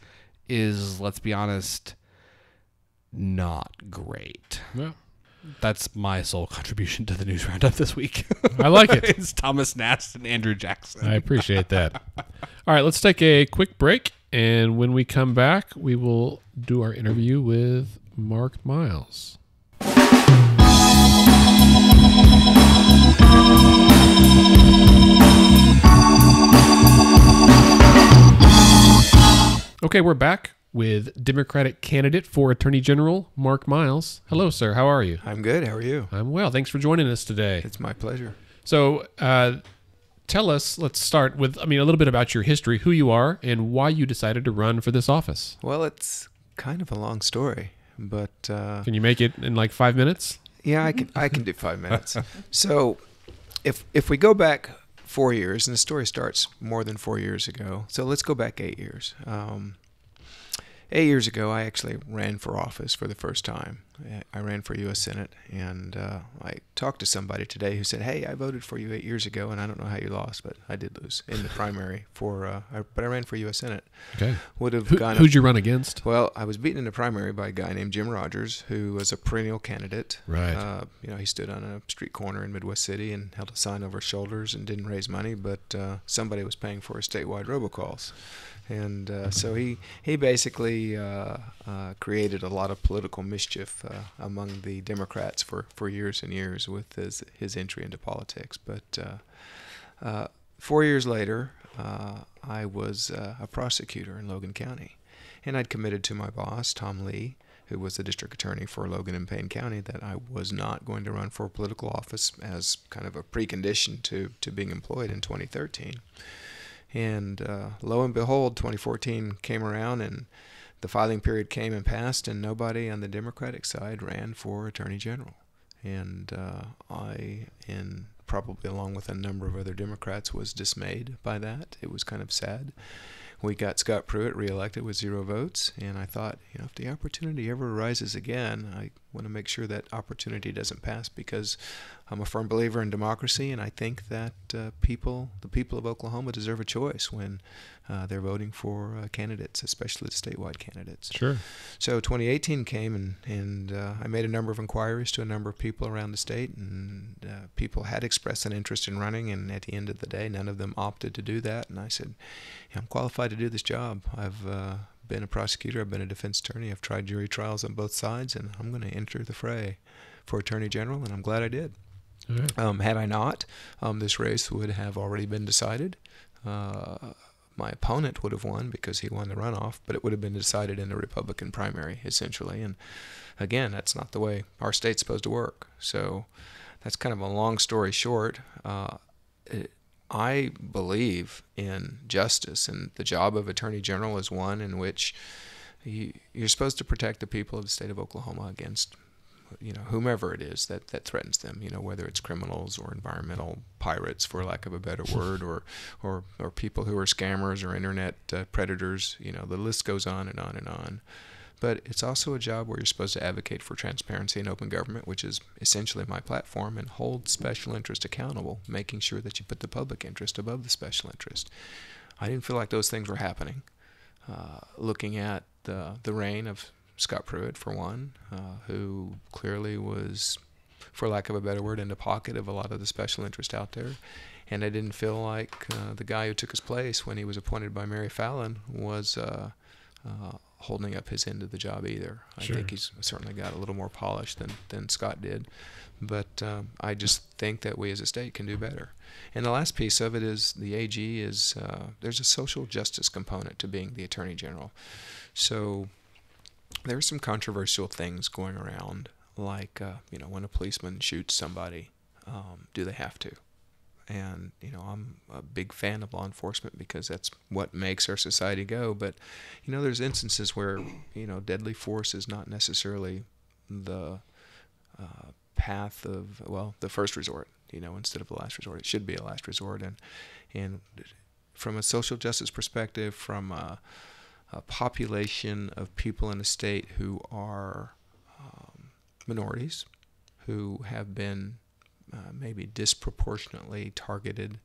S2: is, let's be honest, not great.
S1: Yeah.
S2: That's my sole contribution to the news roundup this week.
S1: I like it.
S2: It's Thomas Nast and Andrew Jackson.
S1: I appreciate that. All right, let's take a quick break. And when we come back, we will do our interview with Mark Myles. Okay, we're back with Democratic candidate for Attorney General, Mark Myles. Hello, sir. How are you?
S3: I'm good. How are you?
S1: I'm well. Thanks for joining us today.
S3: It's my pleasure.
S1: So, tell us, let's start with, a little bit about your history, who you are, and why you decided to run for this office.
S3: Well, it's kind of a long story, but...
S1: Can you make it in like 5 minutes?
S3: Yeah, I can do 5 minutes. So, if we go back 4 years, and the story starts more than 4 years ago, so let's go back 8 years. 8 years ago, I actually ran for office for the first time. I ran for U.S. Senate, and I talked to somebody today who said, "Hey, I voted for you 8 years ago, and I don't know how you lost, but I did lose in the primary but I ran for U.S. Senate."
S1: Okay.
S3: Who'd
S1: you run against?
S3: Well, I was beaten in the primary by a guy named Jim Rogers, who was a perennial candidate.
S1: Right.
S3: He stood on a street corner in Midwest City and held a sign over his shoulders and didn't raise money, but somebody was paying for his statewide robocalls. And so he basically created a lot of political mischief among the Democrats for years and years with his entry into politics. But 4 years later, I was a prosecutor in Logan County, and I'd committed to my boss, Tom Lee, who was the district attorney for Logan and Payne County, that I was not going to run for political office as kind of a precondition to being employed in 2013. And lo and behold, 2014 came around, and the filing period came and passed, and nobody on the Democratic side ran for Attorney General. And I, and probably along with a number of other Democrats, was dismayed by that. It was kind of sad. We got Scott Pruitt reelected with 0 votes, and I thought, if the opportunity ever arises again, I want to make sure that opportunity doesn't pass, because I'm a firm believer in democracy, and I think that the people of Oklahoma deserve a choice when they're voting for candidates, especially the statewide candidates.
S1: Sure.
S3: So 2018 came, and I made a number of inquiries to a number of people around the state, and people had expressed an interest in running, and at the end of the day, none of them opted to do that. And I said, I'm qualified to do this job. I've been a prosecutor, I've been a defense attorney, I've tried jury trials on both sides, and I'm going to enter the fray for Attorney General, and I'm glad I did.
S1: Right.
S3: Had I not, this race would have already been decided. My opponent would have won because he won the runoff, but it would have been decided in a Republican primary, essentially. And again, that's not the way our state's supposed to work. So that's kind of a long story short. I believe in justice, and the job of Attorney General is one in which you're supposed to protect the people of the state of Oklahoma against whomever it is that threatens them, whether it's criminals or environmental pirates, for lack of a better word, or people who are scammers or internet predators. The list goes on and on and on. But it's also a job where you're supposed to advocate for transparency and open government, which is essentially my platform, and hold special interest accountable, making sure that you put the public interest above the special interest. I didn't feel like those things were happening. Looking at the reign of Scott Pruitt, for one, who clearly was, for lack of a better word, in the pocket of a lot of the special interest out there. And I didn't feel like the guy who took his place when he was appointed by Mary Fallin was holding up his end of the job either.
S1: Sure.
S3: I think he's certainly got a little more polish than Scott did. But I just think that we as a state can do better. And the last piece of it is the AG is, there's a social justice component to being the Attorney General. So there's some controversial things going around, like, when a policeman shoots somebody, do they have to? And, I'm a big fan of law enforcement because that's what makes our society go. But, there's instances where, deadly force is not necessarily the path of, the first resort, instead of the last resort. It should be a last resort. And from a social justice perspective, from a population of people in the state who are minorities, who have been maybe disproportionately targeted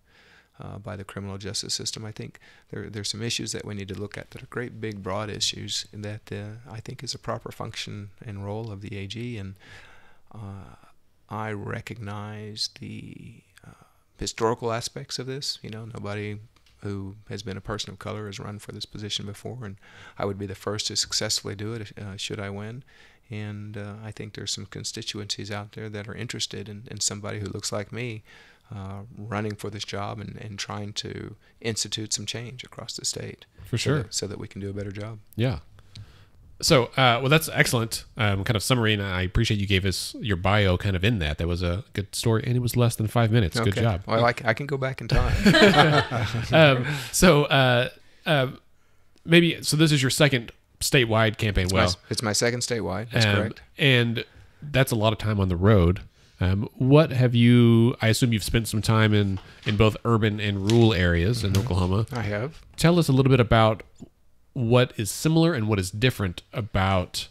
S3: by the criminal justice system. I think there's some issues that we need to look at that are great, big, broad issues that I think is a proper function and role of the AG. And I recognize the historical aspects of this. Nobody who has been a person of color has run for this position before, and I would be the first to successfully do it should I win. And I think there's some constituencies out there that are interested in somebody who looks like me running for this job and trying to institute some change across the state.
S1: For sure.
S3: So that we can do a better job.
S1: Yeah. So, that's excellent kind of summary, and I appreciate you gave us your bio kind of in that. That was a good story, and it was less than 5 minutes.
S3: Okay.
S1: Good job.
S3: Well, I can go back in time.
S1: Maybe, so this is your second statewide campaign.
S3: It's my second statewide. That's correct.
S1: And that's a lot of time on the road. What have you, I assume you've spent some time in both urban and rural areas in Oklahoma.
S3: I have.
S1: Tell us a little bit about what is similar and what is different about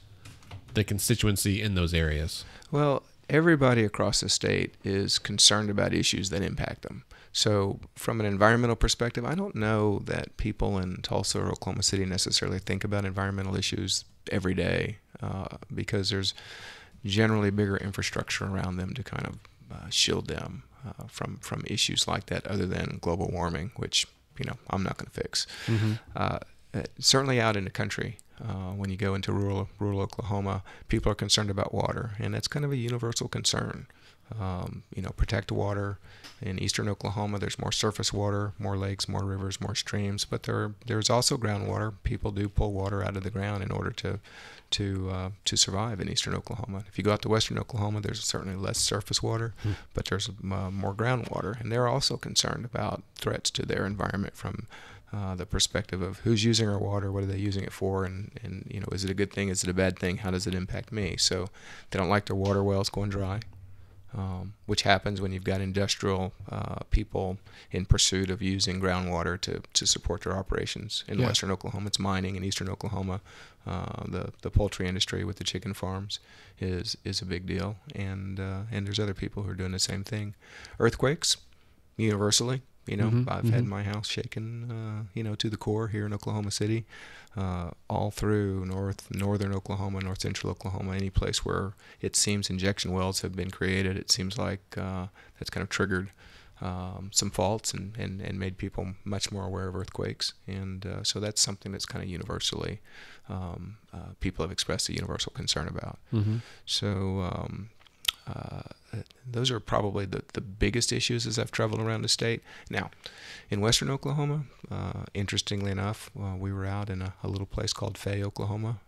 S1: the constituency in those areas.
S3: Well, everybody across the state is concerned about issues that impact them. So from an environmental perspective, I don't know that people in Tulsa or Oklahoma City necessarily think about environmental issues every day because there's generally bigger infrastructure around them to kind of shield them from issues like that, other than global warming, which I'm not going to fix. Mm-hmm. Certainly out in the country, when you go into rural Oklahoma, people are concerned about water, and that's kind of a universal concern. Protect water. In eastern Oklahoma, there's more surface water, more lakes, more rivers, more streams, but there's also groundwater. People do pull water out of the ground in order to survive in eastern Oklahoma. If you go out to western Oklahoma, there's certainly less surface water, but there's more groundwater, and they're also concerned about threats to their environment from the perspective of who's using our water, what are they using it for, and you know, is it a good thing, is it a bad thing, how does it impact me? So they don't like their water wells going dry, which happens when you've got industrial people in pursuit of using groundwater to support their operations. In western Oklahoma, it's mining. In eastern Oklahoma, the poultry industry with the chicken farms is a big deal, and there's other people who are doing the same thing. Earthquakes, universally. You know, I've had my house shaken, you know, to the core here in Oklahoma City, all through northern Oklahoma, north central Oklahoma, any place where it seems injection wells have been created. It seems like that's kind of triggered some faults and made people much more aware of earthquakes. And so that's something that's kind of universally, people have expressed a universal concern about. So those are probably the biggest issues as I've traveled around the state. Now, in western Oklahoma, interestingly enough, we were out in a little place called Fay, Oklahoma,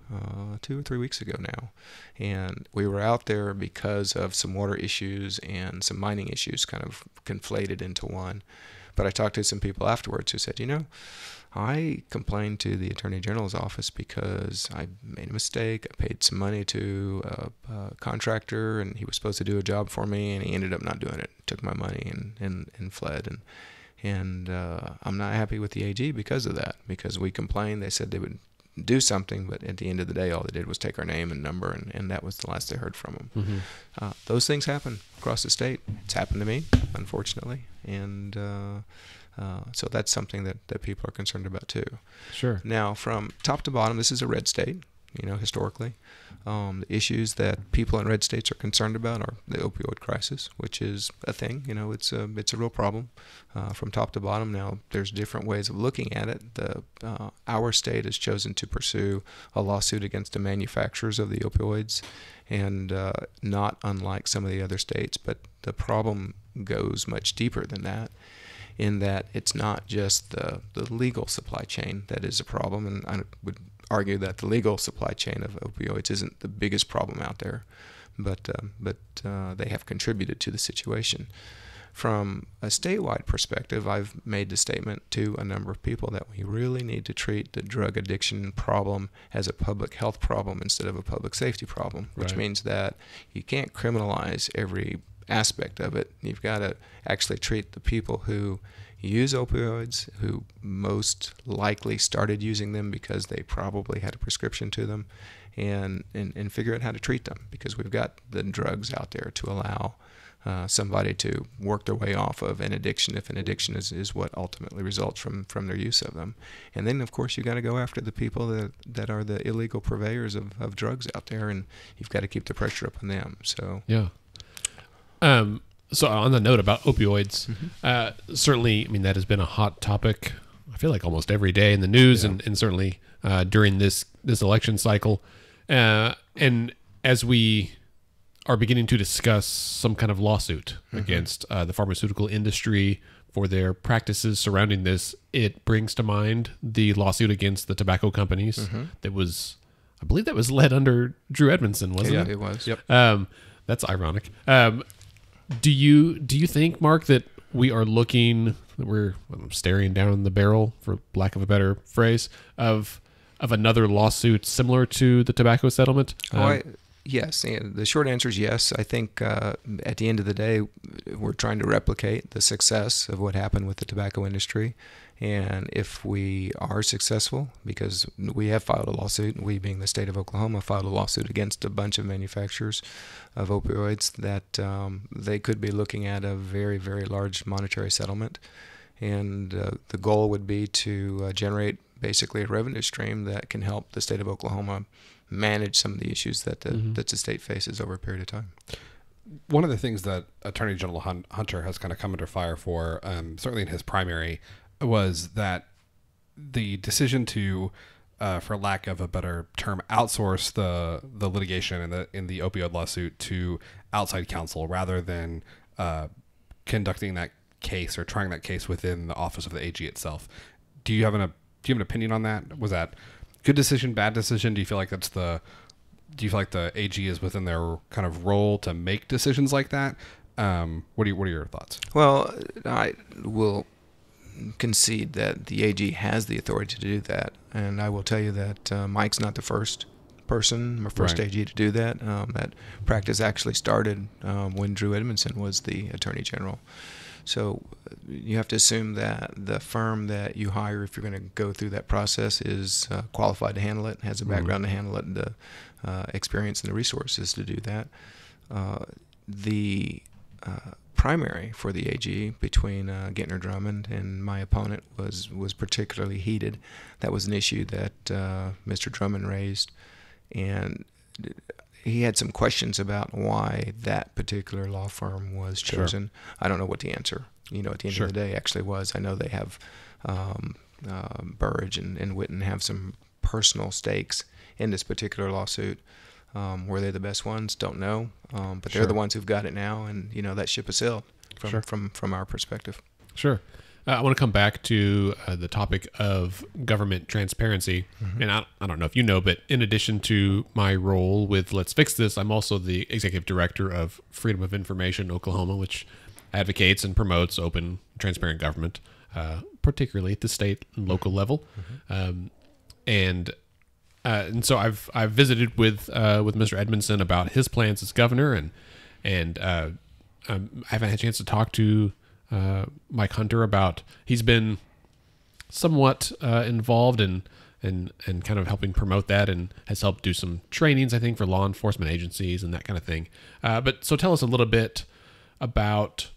S3: 2 or 3 weeks ago now. And we were out there because of some water issues and some mining issues kind of conflated into one. But I talked to some people afterwards who said, you know, I complained to the Attorney General's office because I made a mistake. I paid some money to a contractor, and he was supposed to do a job for me, and he ended up not doing it. Took my money and fled. And I'm not happy with the AG because of that, because we complained. They said they would do something, but at the end of the day, all they did was take our name and number, and that was the last they heard from them. Those things happen across the state. It's happened to me, unfortunately, and so that's something that people are concerned about too.
S1: Sure.
S3: Now, from top to bottom, this is a red state, you know, historically. The issues that people in red states are concerned about are the opioid crisis, which is a thing. You know, it's a real problem from top to bottom. Now, there's different ways of looking at it. Our state has chosen to pursue a lawsuit against the manufacturers of the opioids, and not unlike some of the other states. But the problem goes much deeper than that, in that it's not just the legal supply chain that is a problem, and I would argue that the legal supply chain of opioids isn't the biggest problem out there, but they have contributed to the situation. From a statewide perspective, I've made the statement to a number of people that we really need to treat the drug addiction problem as a public health problem instead of a public safety problem, which means that you can't criminalize every aspect of it. You've got to actually treat the people who use opioids, who most likely started using them because they probably had a prescription to them, and figure out how to treat them, because we've got the drugs out there to allow somebody to work their way off of an addiction, if an addiction is what ultimately results from their use of them. And then, of course, you got to go after the people that are the illegal purveyors of drugs out there, and you've got to keep the pressure up on them. So
S1: yeah. So on the note about opioids, certainly, I mean, that has been a hot topic, I feel like almost every day in the news, and certainly during this election cycle. And as we are beginning to discuss some kind of lawsuit against the pharmaceutical industry for their practices surrounding this, it brings to mind the lawsuit against the tobacco companies that was, I believe that was led under Drew Edmondson, wasn't it?
S3: Yeah, it was.
S2: Yep.
S1: That's ironic. Do you think, Mark, that we're staring down the barrel, for lack of a better phrase, of another lawsuit similar to the tobacco settlement?
S3: Yes, and the short answer is yes. I think at the end of the day, we're trying to replicate the success of what happened with the tobacco industry. And if we are successful, because we have filed a lawsuit, we being the state of Oklahoma filed a lawsuit against a bunch of manufacturers of opioids, that they could be looking at a very, very large monetary settlement. And the goal would be to generate basically a revenue stream that can help the state of Oklahoma manage some of the issues that the state faces over a period of time.
S2: One of the things that Attorney General Hunter has kind of come under fire for, certainly in his primary, was that the decision to, for lack of a better term, outsource the litigation in the opioid lawsuit to outside counsel rather than conducting that case or trying that case within the office of the AG itself. Do you have an opinion on that? Was that good decision, bad decision? Do you feel like that's the do you feel like the AG is within their kind of role to make decisions like that? What are your thoughts?
S3: Well, I will concede that the AG has the authority to do that, and I will tell you that Mike's not the first person, or first
S2: Right.
S3: AG to do that. That practice actually started when Drew Edmondson was the Attorney General. So you have to assume that the firm that you hire, if you're going to go through that process, is qualified to handle it, has a background to handle it, and the experience and the resources to do that. The primary for the AG between Gentner Drummond and my opponent was particularly heated. That was an issue that Mr. Drummond raised, and he had some questions about why that particular law firm was chosen. Sure. I don't know what the answer, at the end
S2: Sure.
S3: of the day actually was. I know they have Burridge and Witten have some personal stakes in this particular lawsuit. Were they the best ones? Don't know. But they're the ones who've got it now, and that ship has sailed from our perspective.
S1: Sure. I want to come back to the topic of government transparency. Mm-hmm. And I don't know if you know, but in addition to my role with Let's Fix This, I'm also the executive director of Freedom of Information Oklahoma, which advocates and promotes open, transparent government, particularly at the state and local level. Mm-hmm. And so I've visited with Mr. Edmondson about his plans as governor, and I haven't had a chance to talk to Mike Hunter about. He's been somewhat involved in kind of helping promote that, and has helped do some trainings, I think, for law enforcement agencies and that kind of thing. But so tell us a little bit about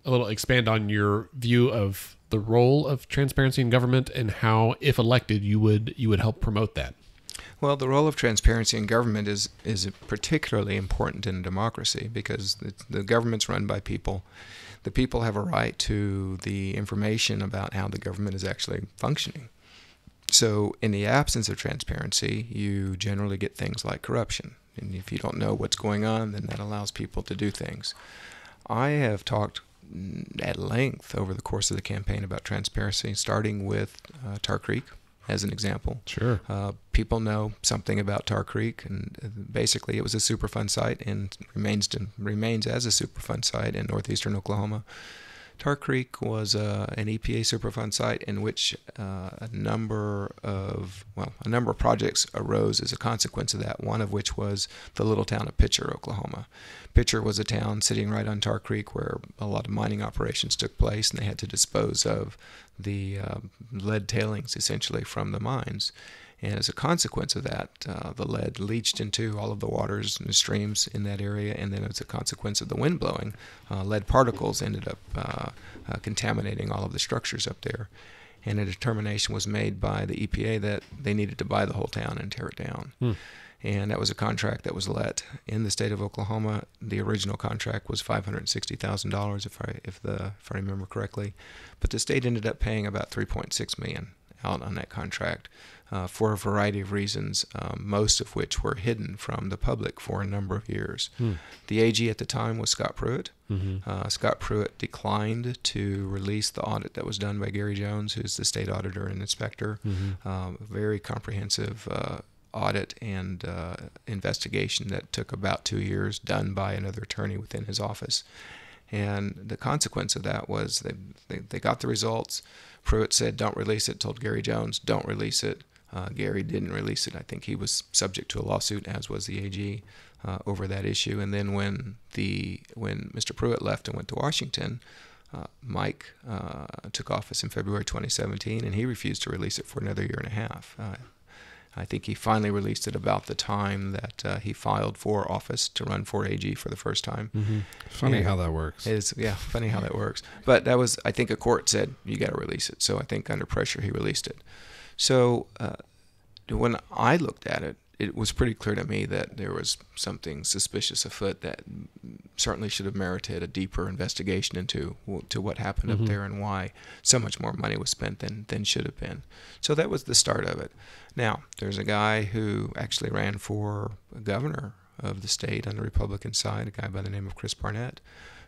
S1: expand on your view of the role of transparency in government and how, if elected, you would help promote that.
S3: Well, the role of transparency in government is particularly important in a democracy because the government's run by people. The people have a right to the information about how the government is actually functioning. So in the absence of transparency, you generally get things like corruption. And if you don't know what's going on, then that allows people to do things. I have talked at length over the course of the campaign about transparency, starting with Tar Creek as an example.
S1: Sure.
S3: People know something about Tar Creek, and basically it was a Superfund site and remains as a Superfund site in northeastern Oklahoma. Tar Creek was an EPA Superfund site in which a number of projects arose as a consequence of that, one of which was the little town of Pitcher, Oklahoma. Pitcher was a town sitting right on Tar Creek where a lot of mining operations took place, and they had to dispose of the lead tailings, essentially, from the mines. And as a consequence of that, the lead leached into all of the waters and the streams in that area, and then as a consequence of the wind blowing, lead particles ended up contaminating all of the structures up there. And a determination was made by the EPA that they needed to buy the whole town and tear it down. And that was a contract that was let in the state of Oklahoma. The original contract was $560,000, if I remember correctly, but the state ended up paying about $3.6 million out on that contract for a variety of reasons, most of which were hidden from the public for a number of years. The AG at the time was Scott Pruitt. Mm-hmm. Scott Pruitt declined to release the audit that was done by Gary Jones, who's the state auditor and inspector. Mm-hmm. Very comprehensive audit and investigation that took about 2 years, done by another attorney within his office. And the consequence of that was they got the results. Pruitt said, don't release it, told Gary Jones, don't release it. Gary didn't release it. I think he was subject to a lawsuit, as was the AG, over that issue. And then when Mr. Pruitt left and went to Washington, Mike took office in February 2017, and he refused to release it for another year and a half. I think he finally released it about the time that he filed for office to run for AG for the first time.
S2: Mm-hmm. Funny how that works.
S3: Funny how that works. But that was, I think a court said, you got to release it. So I think under pressure he released it. So when I looked at it, it was pretty clear to me that there was something suspicious afoot that certainly should have merited a deeper investigation into what happened up there and why so much more money was spent than should have been. So that was the start of it. Now, there's a guy who actually ran for governor of the state on the Republican side, a guy by the name of Chris Barnett,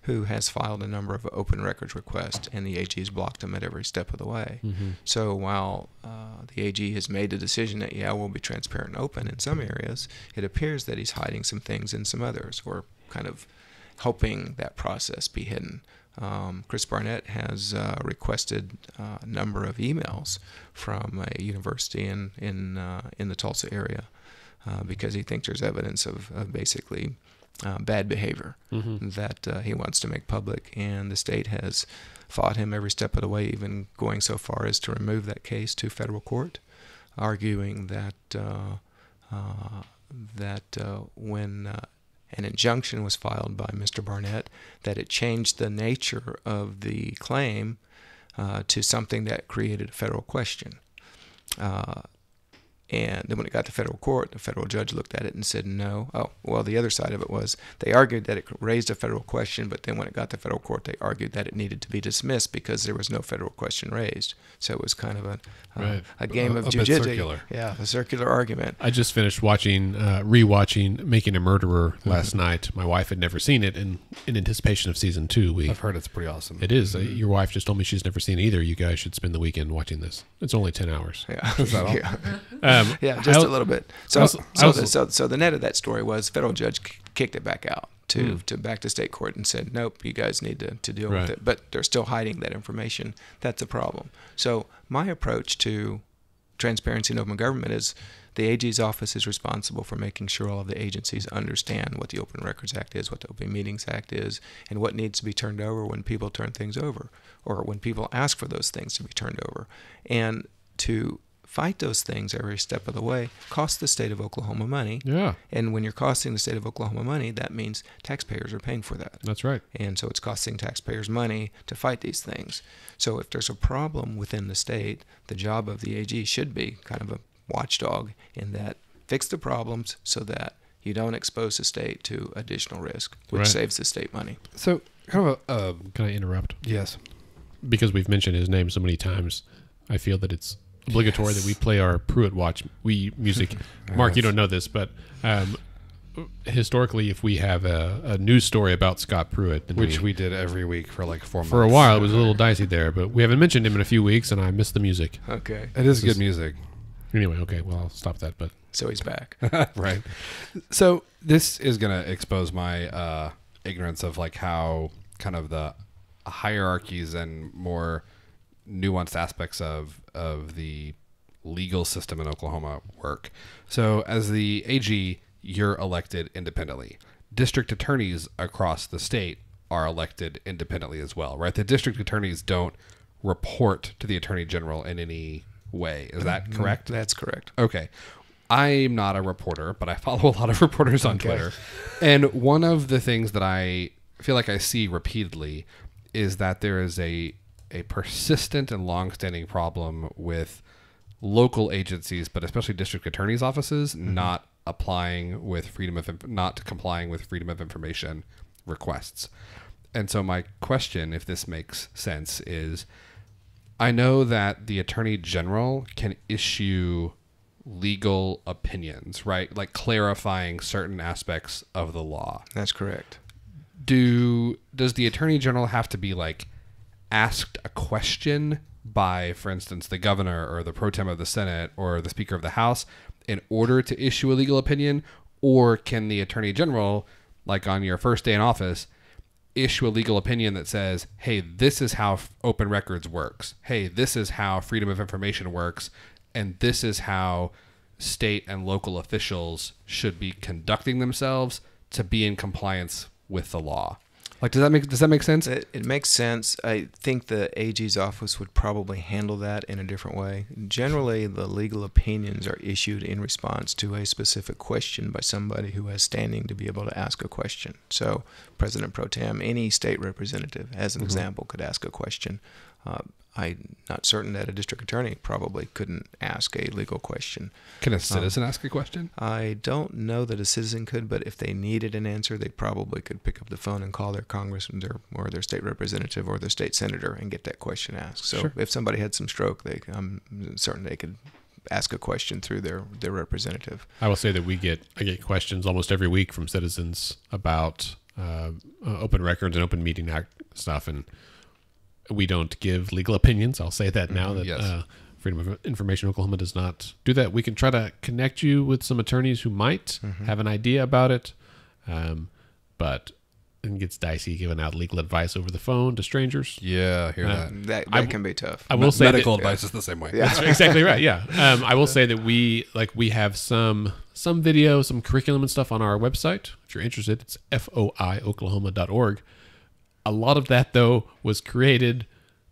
S3: who has filed a number of open records requests, and the AG's blocked him at every step of the way. So while the AG has made the decision that, we'll be transparent and open in some areas, it appears that he's hiding some things in some others, or kind of helping that process be hidden. Chris Barnett has requested a number of emails from a university in the Tulsa area because he thinks there's evidence of basically bad behavior that he wants to make public, and the state has fought him every step of the way, even going so far as to remove that case to federal court, arguing that when an injunction was filed by Mr. Barnett, that it changed the nature of the claim to something that created a federal question. And then when it got to federal court, the federal judge looked at it and said no. Oh, well, the other side of it was they argued that it raised a federal question, but then when it got to federal court, they argued that it needed to be dismissed because there was no federal question raised. So it was kind of a game of jiu-jitsu. Yeah, a circular argument.
S1: I just finished rewatching Making a Murderer last night. My wife had never seen it, and in anticipation of season 2,
S2: I've heard it's pretty awesome.
S1: It is. Your wife just told me she's never seen it either. You guys should spend the weekend watching this. It's only 10 hours.
S3: Yeah.
S2: Is that all?
S3: Yeah, just a little bit. So the net of that story was federal judge kicked it back out to back to state court and said, nope, you guys need to deal with it. But they're still hiding that information. That's a problem. So my approach to transparency in open government is the AG's office is responsible for making sure all of the agencies understand what the Open Records Act is, what the Open Meetings Act is, and what needs to be turned over when people turn things over, or when people ask for those things to be turned over. And to fight those things every step of the way costs the state of Oklahoma money.
S1: Yeah.
S3: And when you're costing the state of Oklahoma money, that means taxpayers are paying for that.
S1: That's right.
S3: And so it's costing taxpayers money to fight these things. So if there's a problem within the state, the job of the AG should be kind of a watchdog in that fix the problems so that you don't expose the state to additional risk, which saves the state money.
S2: So kind of
S1: can I interrupt?
S2: Yes.
S1: Because we've mentioned his name so many times, I feel that it's obligatory that we play our Pruitt Watch music. Mark, you don't know this, but historically, if we have a news story about Scott Pruitt,
S2: which we did every week for like 4 months.
S1: For a while, it was a little dicey there, but we haven't mentioned him in a few weeks, and I missed the music.
S3: Okay.
S2: It is good music.
S1: Anyway, okay, well, I'll stop that. But
S3: so he's back.
S2: Right. So this is going to expose my ignorance of like how kind of the hierarchies and more nuanced aspects of the legal system in Oklahoma work. So as the AG, you're elected independently. District attorneys across the state are elected independently as well, right? The district attorneys don't report to the attorney general in any way. Is that correct?
S3: That's correct.
S2: Okay. I'm not a reporter, but I follow a lot of reporters on Twitter. And one of the things that I feel like I see repeatedly is that there is a persistent and long-standing problem with local agencies, but especially district attorneys' offices, not complying with freedom of information requests. And so my question, if this makes sense, is I know that the attorney general can issue legal opinions, right? Like clarifying certain aspects of the law.
S3: That's correct.
S2: Does the attorney general have to be like asked a question by, for instance, the governor or the pro tem of the Senate or the Speaker of the House in order to issue a legal opinion? Or can the attorney general, like on your first day in office, issue a legal opinion that says, hey, this is how open records works. Hey, this is how freedom of information works. And this is how state and local officials should be conducting themselves to be in compliance with the law. Like, does that make sense?
S3: It makes sense. I think the AG's office would probably handle that in a different way. Generally, the legal opinions are issued in response to a specific question by somebody who has standing to be able to ask a question. So, President Pro Tem, any state representative, as an example, could ask a question. I'm not certain that a district attorney probably couldn't ask a legal question.
S2: Can a citizen ask a question?
S3: I don't know that a citizen could, but if they needed an answer, they probably could pick up the phone and call their congressman or their state representative or their state senator and get that question asked. So if somebody had some stroke, I'm certain they could ask a question through their representative.
S1: I will say that I get questions almost every week from citizens about open records and open meeting act stuff, and we don't give legal opinions. I'll say that now that
S2: Yes.
S1: Freedom of Information Oklahoma does not do that. We can try to connect you with some attorneys who might have an idea about it, but it gets dicey giving out legal advice over the phone to strangers.
S2: Yeah, I hear that.
S3: That can be tough.
S1: I will say
S2: medical
S1: that,
S2: advice is the same way.
S3: Yeah.
S1: That's exactly right. Yeah. I will say that we have some video, some curriculum and stuff on our website. If you're interested, it's foioklahoma.org. A lot of that, though, was created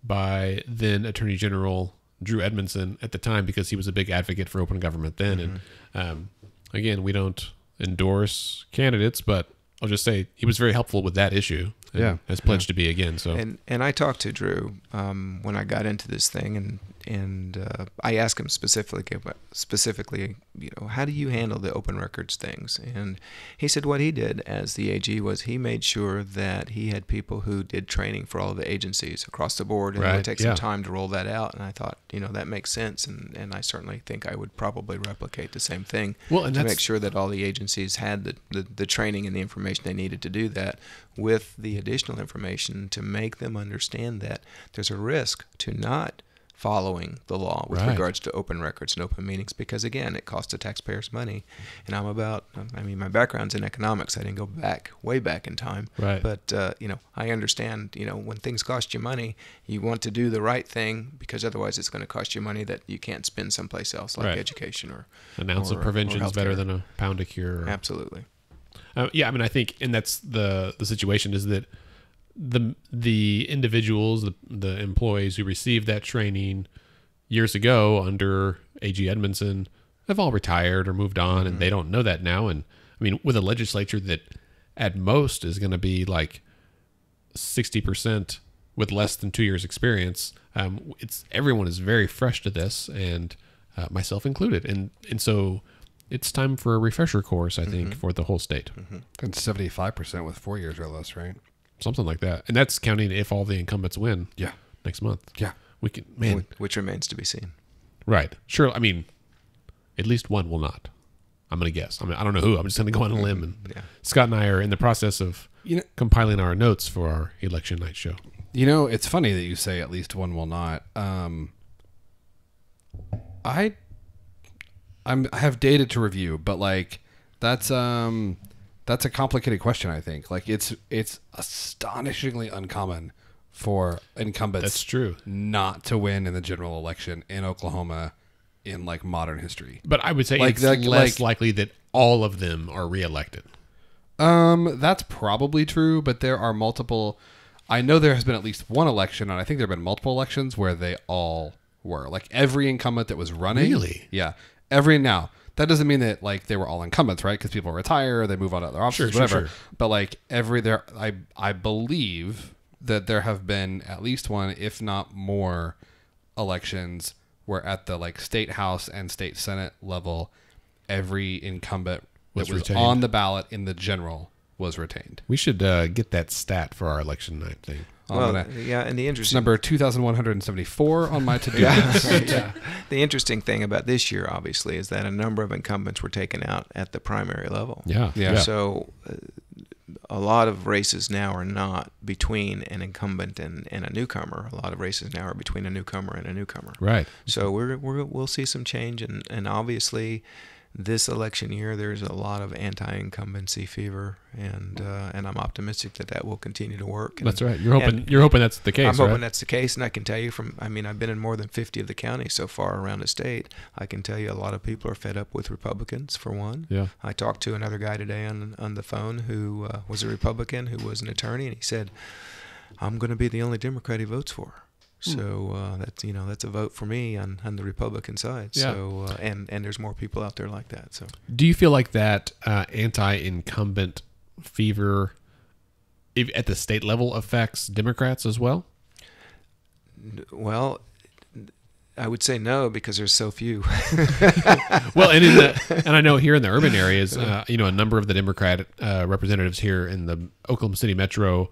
S1: by then Attorney General Drew Edmondson at the time, because he was a big advocate for open government then. And again, we don't endorse candidates, but I'll just say he was very helpful with that issue. And has pledged to be again. So
S3: and I talked to Drew when I got into this thing, and I asked him specifically, how do you handle the open records things? And he said what he did as the AG was he made sure that he had people who did training for all of the agencies across the board, and it would take some time to roll that out. And I thought, that makes sense, and I certainly think I would probably replicate the same thing to make sure that all the agencies had the training and the information they needed to do that, with the additional information to make them understand that there's a risk to not following the law with regards to open records and open meetings, because again, it costs the taxpayers money. And my background's in economics. I didn't go way back in time.
S1: Right.
S3: But I understand, when things cost you money, you want to do the right thing, because otherwise it's going to cost you money that you can't spend someplace else, like education or
S1: an ounce of prevention is better than a pound of cure.
S3: Absolutely.
S1: I think, and that's the situation, is that the individuals, the employees who received that training years ago under AG Edmondson have all retired or moved on, and they don't know that now. And with a legislature that at most is going to be like 60% with less than 2 years experience, everyone is very fresh to this, and myself included. And so it's time for a refresher course, I think, for the whole state.
S2: And 75% with 4 years or less, right?
S1: Something like that. And that's counting if all the incumbents win next month.
S2: Yeah.
S1: We can, man.
S3: Which remains to be seen.
S1: Right. Sure. At least one will not. I'm going to guess. I don't know who. I'm just going to go on a limb. And Scott and I are in the process of compiling our notes for our election night show.
S2: It's funny that you say at least one will not. I have data to review, but that's a complicated question. I think it's astonishingly uncommon for incumbents.
S1: That's true.
S2: Not to win in the general election in Oklahoma in modern history.
S1: But I would say it's less likely that all of them are reelected.
S2: That's probably true, but there are multiple. I know there has been at least one election, and I think there have been multiple elections where they all were. Every incumbent that was running.
S1: Really?
S2: Yeah. Now, that doesn't mean that they were all incumbents, right? Because people retire, they move on to other offices, whatever.
S1: Sure.
S2: But I believe that there have been at least one, if not more, elections where at the state house and state senate level, every incumbent that was on the ballot in the general was retained.
S1: We should get that stat for our election night thing.
S3: And the interesting
S2: number 2,174 on my to-do list.
S3: The interesting thing about this year, obviously, is that a number of incumbents were taken out at the primary level.
S1: Yeah.
S3: So a lot of races now are not between an incumbent and a newcomer. A lot of races now are between a newcomer and a newcomer.
S1: Right.
S3: So we'll see some change, and obviously, this election year, there's a lot of anti-incumbency fever, and I'm optimistic that will continue to work.
S1: That's right. You're hoping that's the case.
S3: I'm hoping that's the case, and I can tell you I've been in more than 50 of the counties so far around the state. I can tell you a lot of people are fed up with Republicans, for one.
S1: Yeah.
S3: I talked to another guy today on the phone who was a Republican, who was an attorney, and he said, "I'm going to be the only Democrat he votes for." So that's a vote for me on the Republican side.
S1: Yeah.
S3: So and there's more people out there like that. So
S1: do you feel like that anti-incumbent fever at the state level affects Democrats as well?
S3: Well, I would say no, because there's so few.
S1: Well, and I know here in the urban areas, a number of the Democrat representatives here in the Oklahoma City metro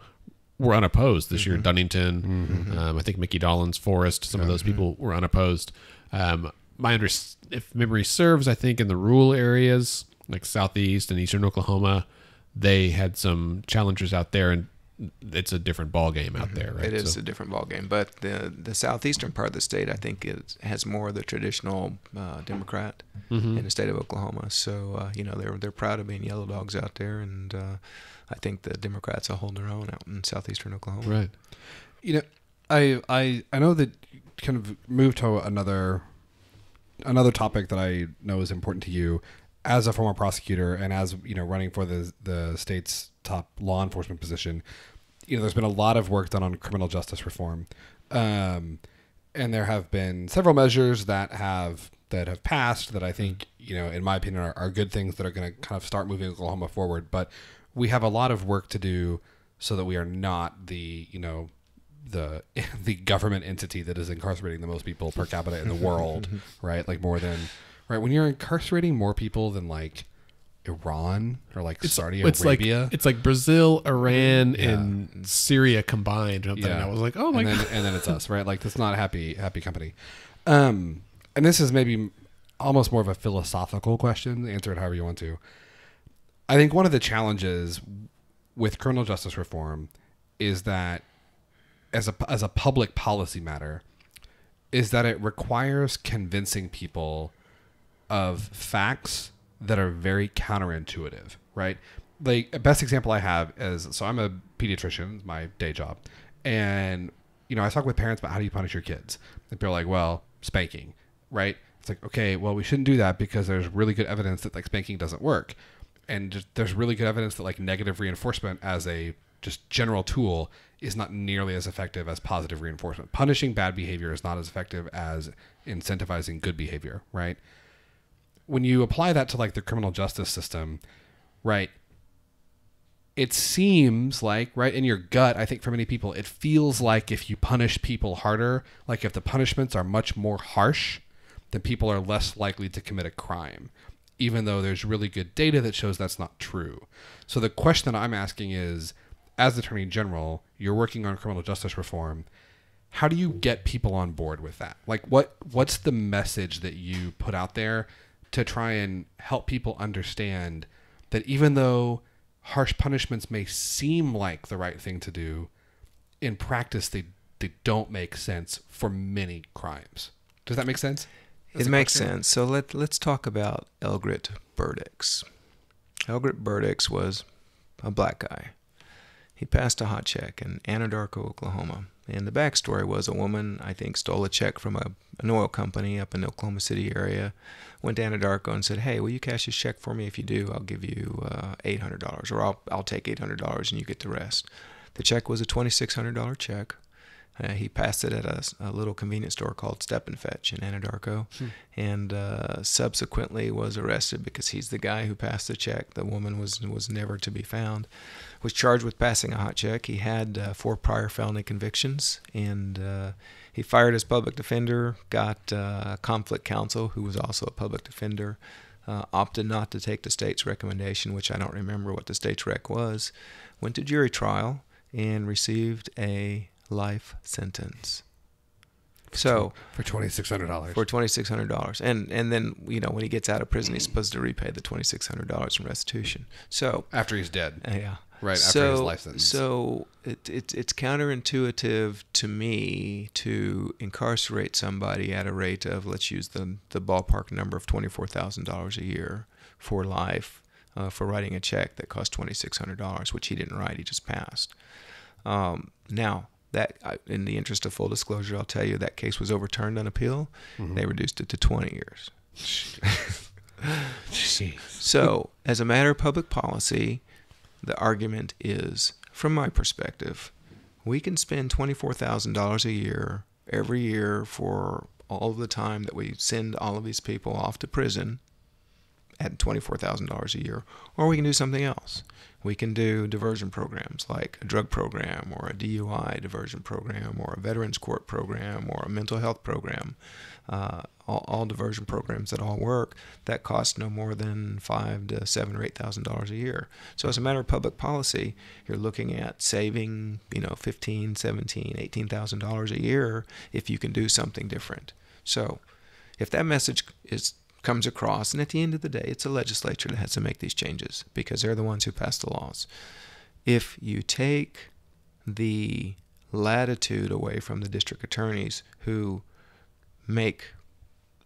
S1: were unopposed this year. Dunnington, I think Mickey Dollins, Forrest, some of those people were unopposed. if memory serves, I think in the rural areas like southeast and eastern Oklahoma, they had some challengers out there, and it's a different ball game out there, right?
S3: It is a different ball game, but the southeastern part of the state, I think, has more of the traditional Democrat in the state of Oklahoma. So they're proud of being yellow dogs out there, and I think the Democrats will hold their own out in southeastern Oklahoma.
S1: Right.
S2: I know that kind of move to another topic that I know is important to you as a former prosecutor and as running for the state's top law enforcement position. There's been a lot of work done on criminal justice reform, and there have been several measures that have passed that I think in my opinion are good things that are going to kind of start moving Oklahoma forward. But we have a lot of work to do so that we are not the government entity that is incarcerating the most people per capita in the world, right? Like more than, right? When you're incarcerating more people than like Iran or like Saudi Arabia.
S1: It's like Brazil, Iran, and Syria combined. And I was like, oh my God.
S2: And then it's us, right? Like that's not a happy company. And this is maybe almost more of a philosophical question. Answer it however you want to. I think one of the challenges with criminal justice reform is that as a public policy matter is that it requires convincing people of facts that are very counterintuitive, right? Like a best example I have is, so I'm a pediatrician, my day job. And, I talk with parents about how do you punish your kids? And people are like, well, spanking, right? It's like, okay, well, we shouldn't do that because there's really good evidence that like spanking doesn't work. And there's really good evidence that like negative reinforcement as a just general tool is not nearly as effective as positive reinforcement. Punishing bad behavior is not as effective as incentivizing good behavior, right? When you apply that to like the criminal justice system, right, it seems like, right, in your gut, I think for many people, it feels like if you punish people harder, like if the punishments are much more harsh, then people are less likely to commit a crime, even though there's really good data that shows that's not true. So the question that I'm asking is, as Attorney General, you're working on criminal justice reform. How do you get people on board with that? Like what's the message that you put out there to try and help people understand that even though harsh punishments may seem like the right thing to do, in practice they don't make sense for many crimes. Does that make sense?
S3: It makes sense. So let's talk about Elgrit Burdix. Elgrit Burdix was a black guy. He passed a hot check in Anadarko, Oklahoma. And the backstory was a woman, I think, stole a check from an oil company up in the Oklahoma City area, went to Anadarko and said, hey, will you cash this check for me? If you do, I'll give you $800, or I'll take $800 and you get the rest. The check was a $2,600 check. He passed it at a little convenience store called Step and Fetch in Anadarko, and subsequently was arrested because he's the guy who passed the check. The woman was never to be found. Was charged with passing a hot check. He had 4 prior felony convictions, and he fired his public defender, got conflict counsel, who was also a public defender, opted not to take the state's recommendation, which I don't remember what the state's rec was, went to jury trial, and received a life sentence. So
S2: for $2,600.
S3: For $2,600, and then when he gets out of prison, he's supposed to repay the $2,600 in restitution. So
S2: after he's dead,
S3: yeah,
S2: right after his life sentence.
S3: So it's counterintuitive to me to incarcerate somebody at a rate of, let's use the ballpark number of $24,000 a year for life, for writing a check that cost $2,600, which he didn't write, he just passed. Now, that, in the interest of full disclosure, I'll tell you that case was overturned on appeal. They reduced it to 20 years.
S2: Jeez.
S3: So, as a matter of public policy, the argument is, from my perspective, we can spend $24,000 a year every year for all of the time that we send all of these people off to prison at $24,000 a year, or we can do something else. We can do diversion programs like a drug program or a DUI diversion program or a veterans court program or a mental health program. All diversion programs that all work, that cost no more than $5,000 to $7,000 or $8,000 a year. So as a matter of public policy, you're looking at saving $15,000, $17,000, $18,000 a year if you can do something different. So if that message comes across, and at the end of the day, it's the legislature that has to make these changes because they're the ones who pass the laws. If you take the latitude away from the district attorneys who make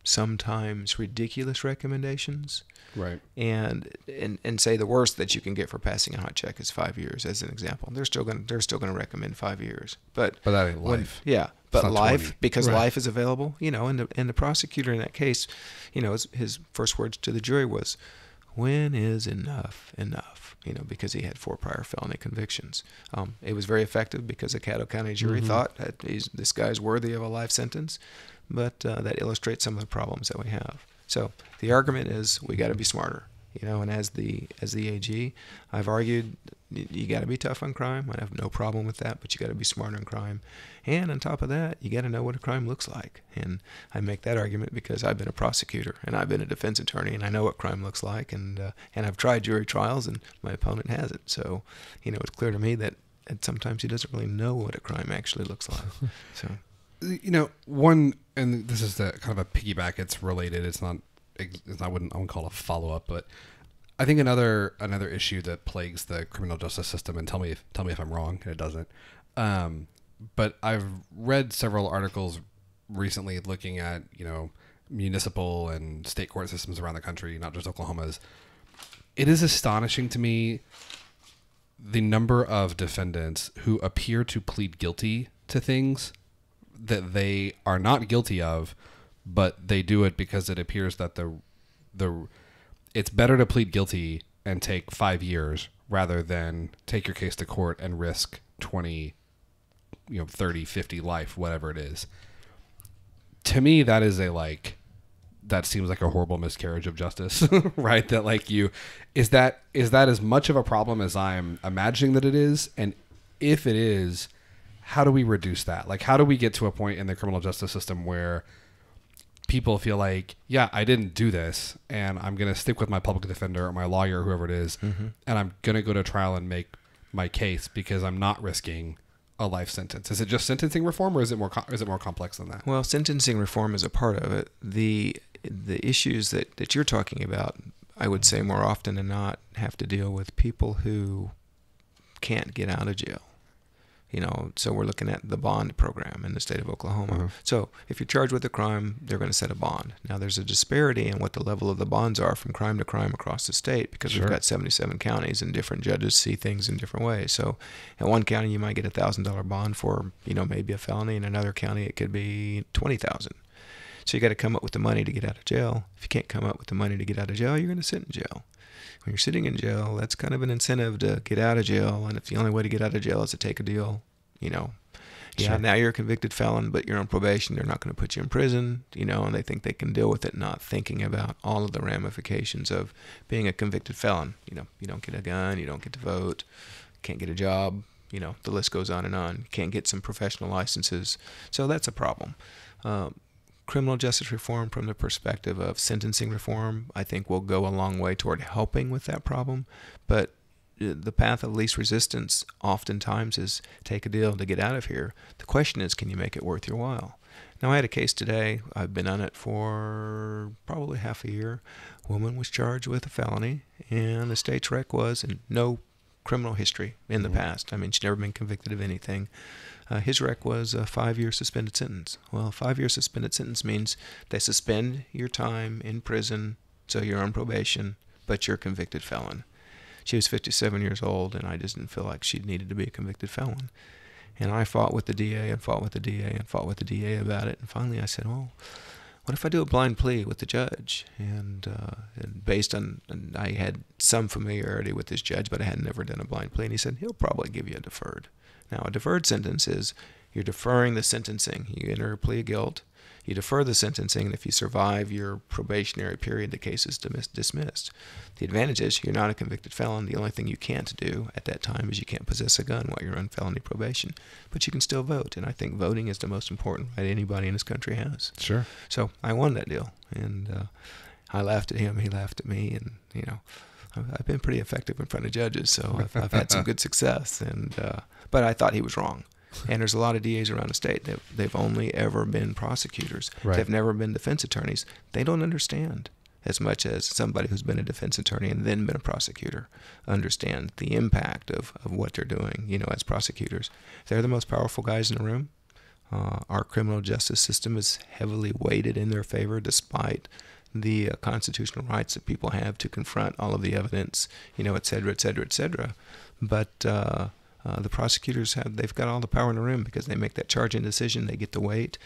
S3: sometimes ridiculous recommendations,
S2: Right.
S3: and say the worst that you can get for passing a hot check is 5 years, as an example, they're still going to recommend 5 years. But
S2: that ain't life.
S3: But
S2: not
S3: life,
S2: 20.
S3: because
S2: Right.
S3: life is available, and the prosecutor in that case, his first words to the jury was, "When is enough enough?" Because he had 4 prior felony convictions. It was very effective because the Caddo County jury thought that this guy's worthy of a life sentence, but that illustrates some of the problems that we have. So the argument is we got to be smarter, and as the AG, I've argued you got to be tough on crime. I have no problem with that, but you got to be smarter on crime. And on top of that, you got to know what a crime looks like. And I make that argument because I've been a prosecutor and I've been a defense attorney, and I know what crime looks like. And I've tried jury trials, and my opponent hasn't. So, it's clear to me that sometimes he doesn't really know what a crime actually looks like. So.
S2: One, and this is the kind of a piggyback. It's related. It's not. I wouldn't call it a follow up, but I think another issue that plagues the criminal justice system, and tell me if I'm wrong, and it doesn't. But I've read several articles recently looking at municipal and state court systems around the country, not just Oklahoma's. It is astonishing to me the number of defendants who appear to plead guilty to things that they are not guilty of, but they do it because it appears that it's better to plead guilty and take 5 years rather than take your case to court and risk 20, 30, 50 life, whatever it is. To me, that is that seems like a horrible miscarriage of justice, right? That is that as much of a problem as I'm imagining that it is? And if it is, how do we reduce that? How do we get to a point in the criminal justice system where people feel like, yeah, I didn't do this, and I'm going to stick with my public defender or my lawyer or whoever it is, and I'm going to go to trial and make my case because I'm not risking a life sentence? Is it just sentencing reform, or is it more complex than that?
S3: Well, sentencing reform is a part of it. The issues that you're talking about, I would say more often than not, have to deal with people who can't get out of jail. So we're looking at the bond program in the state of Oklahoma. So if you're charged with a crime, they're going to set a bond. Now, there's a disparity in what the level of the bonds are from crime to crime across the state because we've got 77 counties and different judges see things in different ways. So in one county, you might get a $1,000 bond for, maybe a felony. In another county, it could be $20,000. So you got to come up with the money to get out of jail. If you can't come up with the money to get out of jail, you're going to sit in jail. When you're sitting in jail, that's kind of an incentive to get out of jail. And if the only way to get out of jail is to take a deal, now you're a convicted felon, but you're on probation. They're not going to put you in prison, and they think they can deal with it, not thinking about all of the ramifications of being a convicted felon. You don't get a gun, you don't get to vote, can't get a job, the list goes on and on. You can't get some professional licenses. So that's a problem. Criminal justice reform from the perspective of sentencing reform, I think will go a long way toward helping with that problem. But the path of least resistance oftentimes is take a deal to get out of here. The question is, can you make it worth your while? Now, I had a case today. I've been on it for probably half a year. A woman was charged with a felony, and the state's rec was no criminal history in the past. I mean, she'd never been convicted of anything. His rec was a 5-year suspended sentence. Well, a 5-year suspended sentence means they suspend your time in prison, so you're on probation, but you're a convicted felon. She was 57 years old, and I just didn't feel like she needed to be a convicted felon. And I fought with the DA and fought with the DA and fought with the DA about it. And finally I said, well, what if I do a blind plea with the judge? And based on, and I had some familiarity with this judge, but I had never done a blind plea. And he said, he'll probably give you a deferred. Now, a deferred sentence is you're deferring the sentencing. You enter a plea of guilt. You defer the sentencing, and if you survive your probationary period, the case is dismissed. The advantage is you're not a convicted felon. The only thing you can't do at that time is you can't possess a gun while you're on felony probation. But you can still vote, and I think voting is the most important right anybody in this country has.
S2: Sure.
S3: So I won that deal, and I laughed at him, he laughed at me, and, I've been pretty effective in front of judges, so I've had some good success. And but I thought he was wrong. And there's a lot of DAs around the state that they've only ever been prosecutors.
S2: Right.
S3: They've never been defense attorneys. They don't understand as much as somebody who's been a defense attorney and then been a prosecutor understand the impact of what they're doing, as prosecutors. They're the most powerful guys in the room. Our criminal justice system is heavily weighted in their favor despite the constitutional rights that people have to confront all of the evidence, et cetera, et cetera, et cetera. But the prosecutors they've got all the power in the room because they make that charging decision. They get to wait.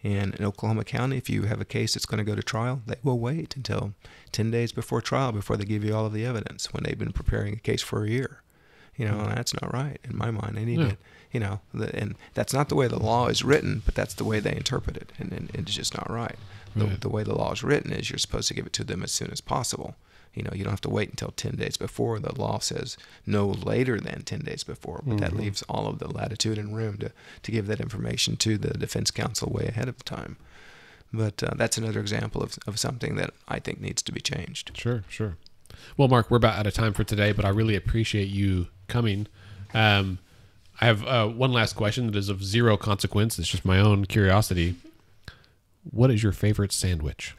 S3: And in Oklahoma County, if you have a case that's going to go to trial, they will wait until 10 days before trial before they give you all of the evidence when they've been preparing a case for a year. And that's not right in my mind. They need to, and that's not the way the law is written, but that's the way they interpret it. And it's just not right. The way the law is written is you're supposed to give it to them as soon as possible. You don't have to wait until 10 days before. The law says no later than 10 days before, but that leaves all of the latitude and room to give that information to the defense counsel way ahead of time. But that's another example of something that I think needs to be changed.
S1: Sure. Well, Mark, we're about out of time for today, but I really appreciate you coming. I have one last question that is of zero consequence. It's just my own curiosity. What is your favorite sandwich?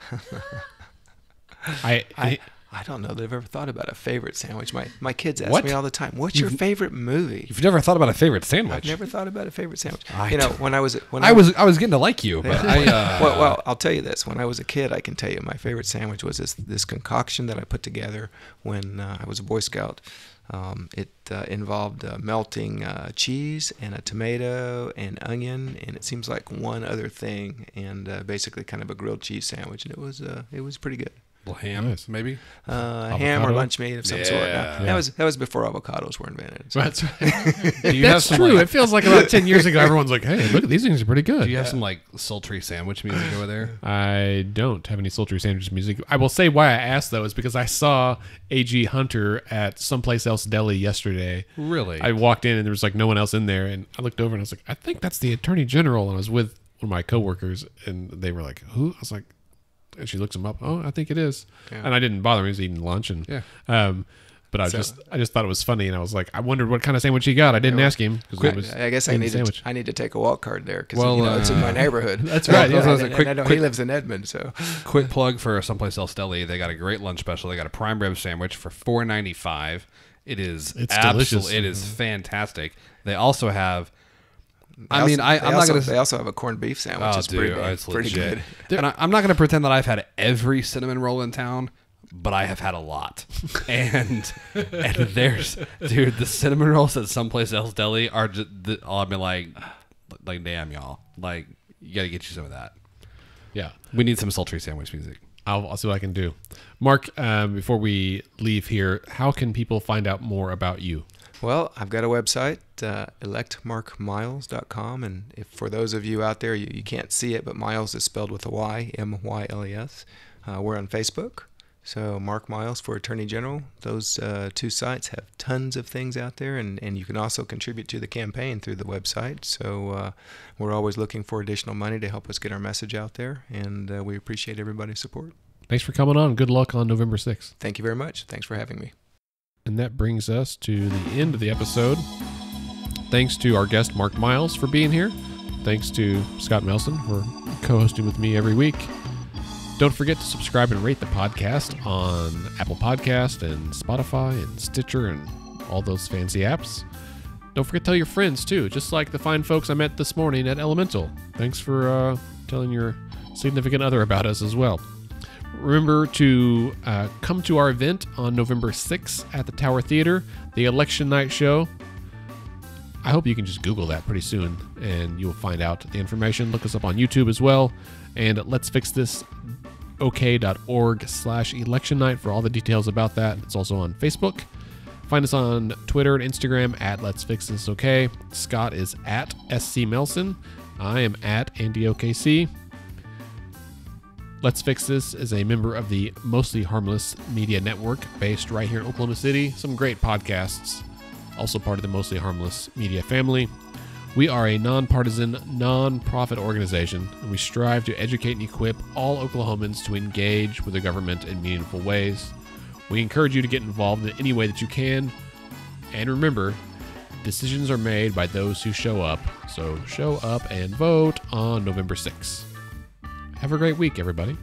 S3: I don't know that I've ever thought about a favorite sandwich. My kids ask me all the time, "What's your favorite movie?"
S2: You've never thought about a favorite sandwich?
S3: I've never thought about a favorite sandwich.
S2: When
S3: I was
S2: getting to like you, but
S3: well, I'll tell you this. When I was a kid, I can tell you my favorite sandwich was this concoction that I put together when I was a Boy Scout. It involved melting cheese and a tomato and onion, and it seems like one other thing, and basically kind of a grilled cheese sandwich, and it was pretty good.
S2: Well, ham, maybe?
S3: Ham or lunch meat of some sort.
S2: Yeah.
S3: That was before avocados were invented. So.
S1: That's right. That's true. It feels like about 10 years ago, everyone's like, hey, look, these things are pretty good.
S2: Do you have some sultry sandwich music over there?
S1: I don't have any sultry sandwich music. I will say why I asked, though, is because I saw A.G. Hunter at Someplace Else Deli yesterday.
S2: Really?
S1: I walked in and there was no one else in there, and I looked over and I was like, I think that's the Attorney General. And I was with one of my coworkers, and they were like, who? I was like, and she looks him up. Oh, I think it is. Yeah. And I didn't bother him. He was eating lunch, and but I just thought it was funny, and I was like, I wondered what kind of sandwich he got. I didn't ask him.
S3: I guess I need to take a walk card there because it's in my neighborhood.
S1: That's right.
S3: He lives in Edmond, so
S2: quick plug for Someplace Else Deli. They got a great lunch special. They got a prime rib sandwich for $4.95. It's
S1: delicious.
S2: It is fantastic. They also have.
S3: They also have a corned beef sandwich. It's pretty good.
S2: And I'm not going to pretend that I've had every cinnamon roll in town, but I have had a lot. and there's, dude, the cinnamon rolls at Someplace Else Deli are just, I've been like, damn, y'all. You got to get you some of that.
S1: Yeah.
S2: We need some sultry sandwich music.
S1: I'll see what I can do. Mark, before we leave here, how can people find out more about you?
S3: Well, I've got a website, electmarkmyles.com, and if for those of you out there, you can't see it, but Myles is spelled with a Y, M-Y-L-E-S. We're on Facebook, so Mark Myles for Attorney General. Those two sites have tons of things out there, and you can also contribute to the campaign through the website. So we're always looking for additional money to help us get our message out there, and we appreciate everybody's support.
S1: Thanks for coming on. Good luck on November 6th.
S3: Thank you very much. Thanks for having me.
S1: And that brings us to the end of the episode. Thanks to our guest, Mark Myles, for being here. Thanks to Scott Melson for co-hosting with me every week. Don't forget to subscribe and rate the podcast on Apple Podcast and Spotify and Stitcher and all those fancy apps. Don't forget to tell your friends, too, just like the fine folks I met this morning at Elemental. Thanks for telling your significant other about us as well. Remember to come to our event on November 6th at the Tower Theater, the Election Night Show. I hope you can just Google that pretty soon, and you'll find out the information. Look us up on YouTube as well, and letsfixthisok.org/election night for all the details about that. It's also on Facebook. Find us on Twitter and Instagram at Let's Fix This OK. Scott is at SC Melson. I am at AndyOKC. Let's Fix This is a member of the Mostly Harmless Media Network based right here in Oklahoma City. Some great podcasts, also part of the Mostly Harmless Media family. We are a nonpartisan, non-profit organization, and we strive to educate and equip all Oklahomans to engage with the government in meaningful ways. We encourage you to get involved in any way that you can. And remember, Decisions are made by those who show up, so show up and vote on November 6th. Have a great week, everybody.